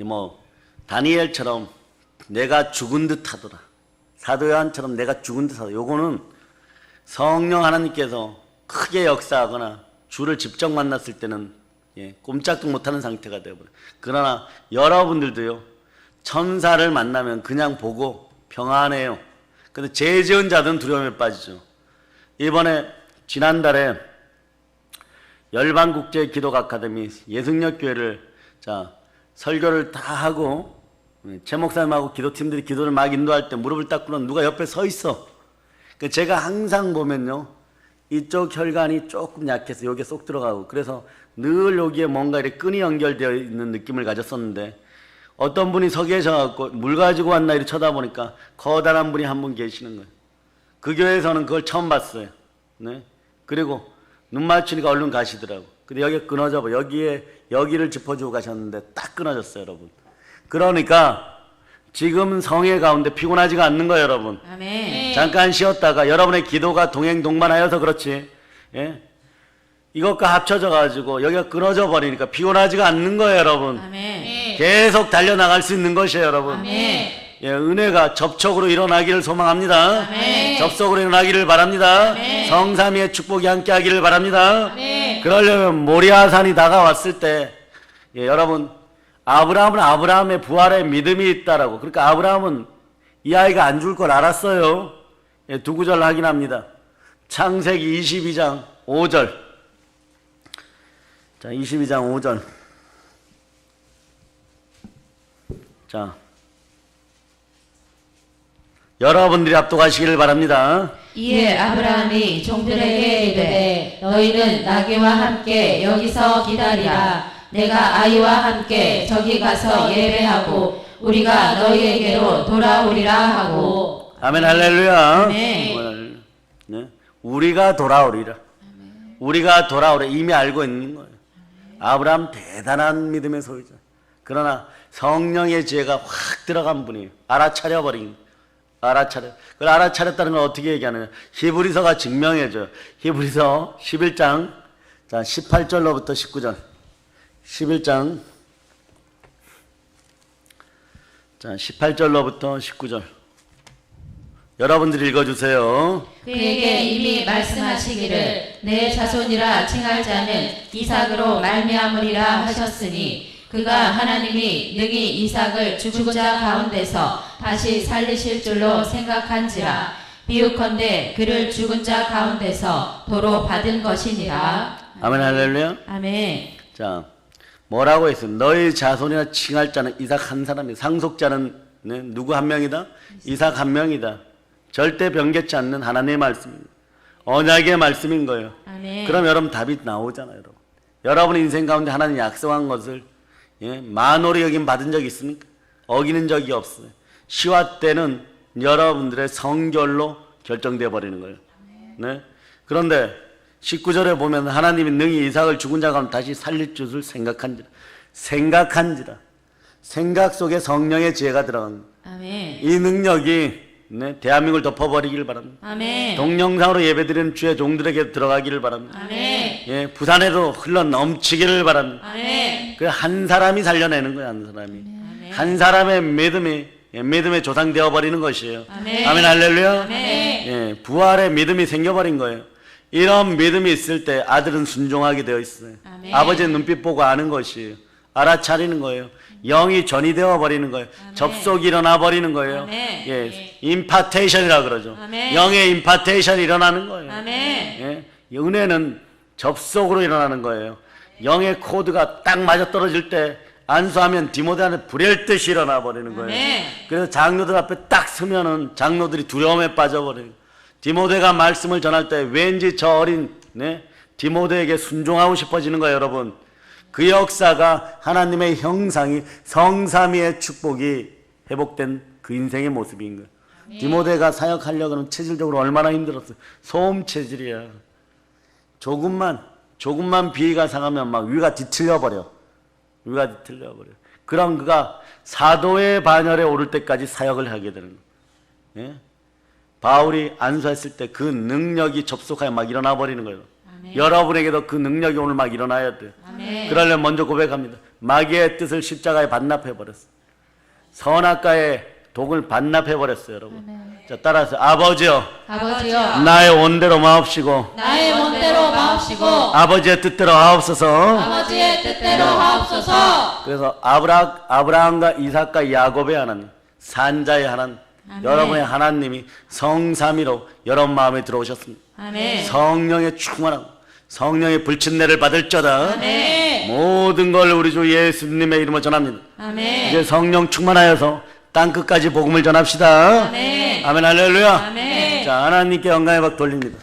[SPEAKER 1] 뭐 다니엘처럼 내가 죽은 듯하더라. 사도 요한처럼 내가 죽은 듯하더라. 요거는 성령 하나님께서 크게 역사하거나 주를 직접 만났을 때는 꼼짝도 못하는 상태가 되어버려요. 그러나 여러분들도요, 천사를 만나면 그냥 보고 평안해요. 근데 죄 지은 자들은 두려움에 빠지죠. 이번에 지난달에 열방국제기독 아카데미 예승역교회를 설교를 다 하고 최 목사님하고 기도팀들이 기도를 막 인도할 때 무릎을 딱 꿇었는데 누가 옆에 서 있어. 제가 항상 보면요, 이쪽 혈관이 조금 약해서 여기에 쏙 들어가고, 그래서 늘 여기에 뭔가 이렇게 끈이 연결되어 있는 느낌을 가졌었는데, 어떤 분이 서 계셔갖고 물 가지고 왔나 이렇게 쳐다보니까 커다란 분이 한 분 계시는 거예요. 그 교회에서는 그걸 처음 봤어요. 네? 그리고 눈 맞추니까 얼른 가시더라고. 근데 여기에 끊어져 봐. 여기를 짚어주고 가셨는데 딱 끊어졌어요, 여러분. 그러니까 지금 성회 가운데 피곤하지가 않는 거예요, 여러분.
[SPEAKER 2] 아멘.
[SPEAKER 1] 잠깐 쉬었다가 여러분의 기도가 동행동반하여서 그렇지, 이것과 합쳐져 가지고 여기가 끊어져 버리니까 피곤하지가 않는 거예요, 여러분.
[SPEAKER 2] 아멘.
[SPEAKER 1] 계속 달려나갈 수 있는 것이에요, 여러분.
[SPEAKER 2] 아멘.
[SPEAKER 1] 은혜가 접촉으로 일어나기를 소망합니다.
[SPEAKER 2] 아멘.
[SPEAKER 1] 접속으로 일어나기를 바랍니다.
[SPEAKER 2] 아멘.
[SPEAKER 1] 성삼위의 축복이 함께 하기를 바랍니다.
[SPEAKER 2] 아멘.
[SPEAKER 1] 그러려면 모리아산이 다가왔을 때, 여러분, 아브라함은 아브라함의 부활의 믿음이 있다라고. 그러니까 아브라함은 이 아이가 안 줄 걸 알았어요. 두 구절 확인합니다. 창세기 22장 5절. 자, 22장 5절. 자, 여러분들이 합독하시기를 바랍니다.
[SPEAKER 2] 이에 아브라함이 종들에게 이르되 너희는 나귀와 함께 여기서 기다리라. 내가 아이와 함께 저기 가서 예배하고 우리가 너희에게로 돌아오리라 하고.
[SPEAKER 1] 아멘, 할렐루야.
[SPEAKER 2] 아멘.
[SPEAKER 1] 네? 우리가 돌아오리라. 우리가 돌아오리라. 이미 알고 있는 거예요. 아브라함 대단한 믿음의 소유자. 그러나 성령의 지혜가 확 들어간 분이에요. 알아차려버린. 그걸 알아차렸다는 걸 어떻게 얘기하느냐. 히브리서가 증명해줘요. 히브리서 11장 18절로부터 19절. 11장 18절로부터 19절. 여러분들이 읽어주세요.
[SPEAKER 2] 그에게 이미 말씀하시기를 내 자손이라 칭할 자는 이삭으로 말미암으리라 하셨으니 그가 하나님이 능히 이삭을 죽은 자 가운데서 다시 살리실 줄로 생각한지라. 비유컨대 그를 죽은 자 가운데서 도로 받은 것이니라.
[SPEAKER 1] 아멘, 할렐루야.
[SPEAKER 2] 아멘.
[SPEAKER 1] 자, 뭐라고 했어요? 너희 자손이라 칭할 자는 이삭 한 사람이다. 상속자는 누구 한 명이다? 이삭 한 명이다. 절대 변개치 않는 하나님의 말씀입니다. 언약의 말씀인 거예요.
[SPEAKER 2] 아멘.
[SPEAKER 1] 그럼 여러분 답이 나오잖아요, 여러분. 여러분 인생 가운데 하나님 약속한 것을 만홀히 여김 받은 적이 있습니까? 어기는 적이 없어요. 시와 때는 여러분들의 성결로 결정되어 버리는 거예요. 네? 그런데 19절에 보면 하나님이 능히 이삭을 죽은 자 가운데 다시 살릴 줄을 생각한지라. 생각 속에 성령의 지혜가 들어간 거예요.
[SPEAKER 2] 아멘.
[SPEAKER 1] 이 능력이 대한민국을 덮어버리기를 바랍니다.
[SPEAKER 2] 아멘.
[SPEAKER 1] 동영상으로 예배드리는 주의 종들에게 들어가기를 바랍니다.
[SPEAKER 2] 아멘.
[SPEAKER 1] 부산에도 흘러 넘치기를 바랍니다.
[SPEAKER 2] 아멘.
[SPEAKER 1] 그 한 사람이 살려내는 거예요, 한 사람이.
[SPEAKER 2] 아멘.
[SPEAKER 1] 한 사람의 믿음의 조상 되어버리는 것이에요.
[SPEAKER 2] 아멘.
[SPEAKER 1] 아멘, 할렐루야.
[SPEAKER 2] 아멘.
[SPEAKER 1] 부활의 믿음이 생겨버린 거예요. 이런 믿음이 있을 때 아들은 순종하게 되어 있어요.
[SPEAKER 2] 아멘.
[SPEAKER 1] 아버지의 눈빛 보고 아는 것이에요. 알아차리는 거예요. 영이 전이 되어 버리는 거예요.
[SPEAKER 2] 아멘.
[SPEAKER 1] 접속이 일어나 버리는 거예요.
[SPEAKER 2] 아멘.
[SPEAKER 1] 임파테이션이라 그러죠.
[SPEAKER 2] 아멘.
[SPEAKER 1] 영의 임파테이션이 일어나는 거예요.
[SPEAKER 2] 아멘.
[SPEAKER 1] 은혜는 접속으로 일어나는 거예요. 영의 코드가 딱 맞아떨어질 때 안수하면 디모데한테 불일 듯이 일어나 버리는 거예요.
[SPEAKER 2] 아멘.
[SPEAKER 1] 그래서 장로들 앞에 딱 서면은 장로들이 두려움에 빠져버려요. 디모데가 말씀을 전할 때 왠지 저 어린 디모데에게 순종하고 싶어지는 거예요, 여러분. 그 역사가 하나님의 형상이 성삼위의 축복이 회복된 그 인생의 모습인 거예요. 디모데가 사역하려고는 체질적으로 얼마나 힘들었어요. 소음 체질이야. 조금만 비위가 상하면 막 위가 뒤틀려 버려. 그럼 그가 사도의 반열에 오를 때까지 사역을 하게 되는 거예요. 예? 바울이 안수했을 때 그 능력이 접속하여 막 일어나 버리는 거예요.
[SPEAKER 2] 아멘.
[SPEAKER 1] 여러분에게도 그 능력이 오늘 막 일어나야 돼요.
[SPEAKER 2] 아멘.
[SPEAKER 1] 그러려면 먼저 고백합니다. 마귀의 뜻을 십자가에 반납해 버렸어. 선악과의 독을 반납해 버렸어요, 여러분. 자, 따라서 아버지여, 나의 원대로 마옵시고
[SPEAKER 2] 나의 원대로 마옵시고
[SPEAKER 1] 아버지의 뜻대로 하옵소서.
[SPEAKER 2] 아버지의 뜻대로 하옵소서.
[SPEAKER 1] 그래서 아브라함과 이삭과 야곱의 하나님, 산자의 하나님,
[SPEAKER 2] 아멘.
[SPEAKER 1] 여러분의 하나님이 성삼위로 여러분 마음에 들어오셨습니다.
[SPEAKER 2] 아멘.
[SPEAKER 1] 성령의 충만함, 성령의 불친내를 받을저다.
[SPEAKER 2] 아멘.
[SPEAKER 1] 모든 걸 우리 주 예수님의 이름으로 전합니다.
[SPEAKER 2] 아멘.
[SPEAKER 1] 이제 성령 충만하여서 땅끝까지 복음을 전합시다.
[SPEAKER 2] 아멘.
[SPEAKER 1] 아멘 할렐루야.
[SPEAKER 2] 아멘.
[SPEAKER 1] 자, 하나님께 영광의 박 돌립니다.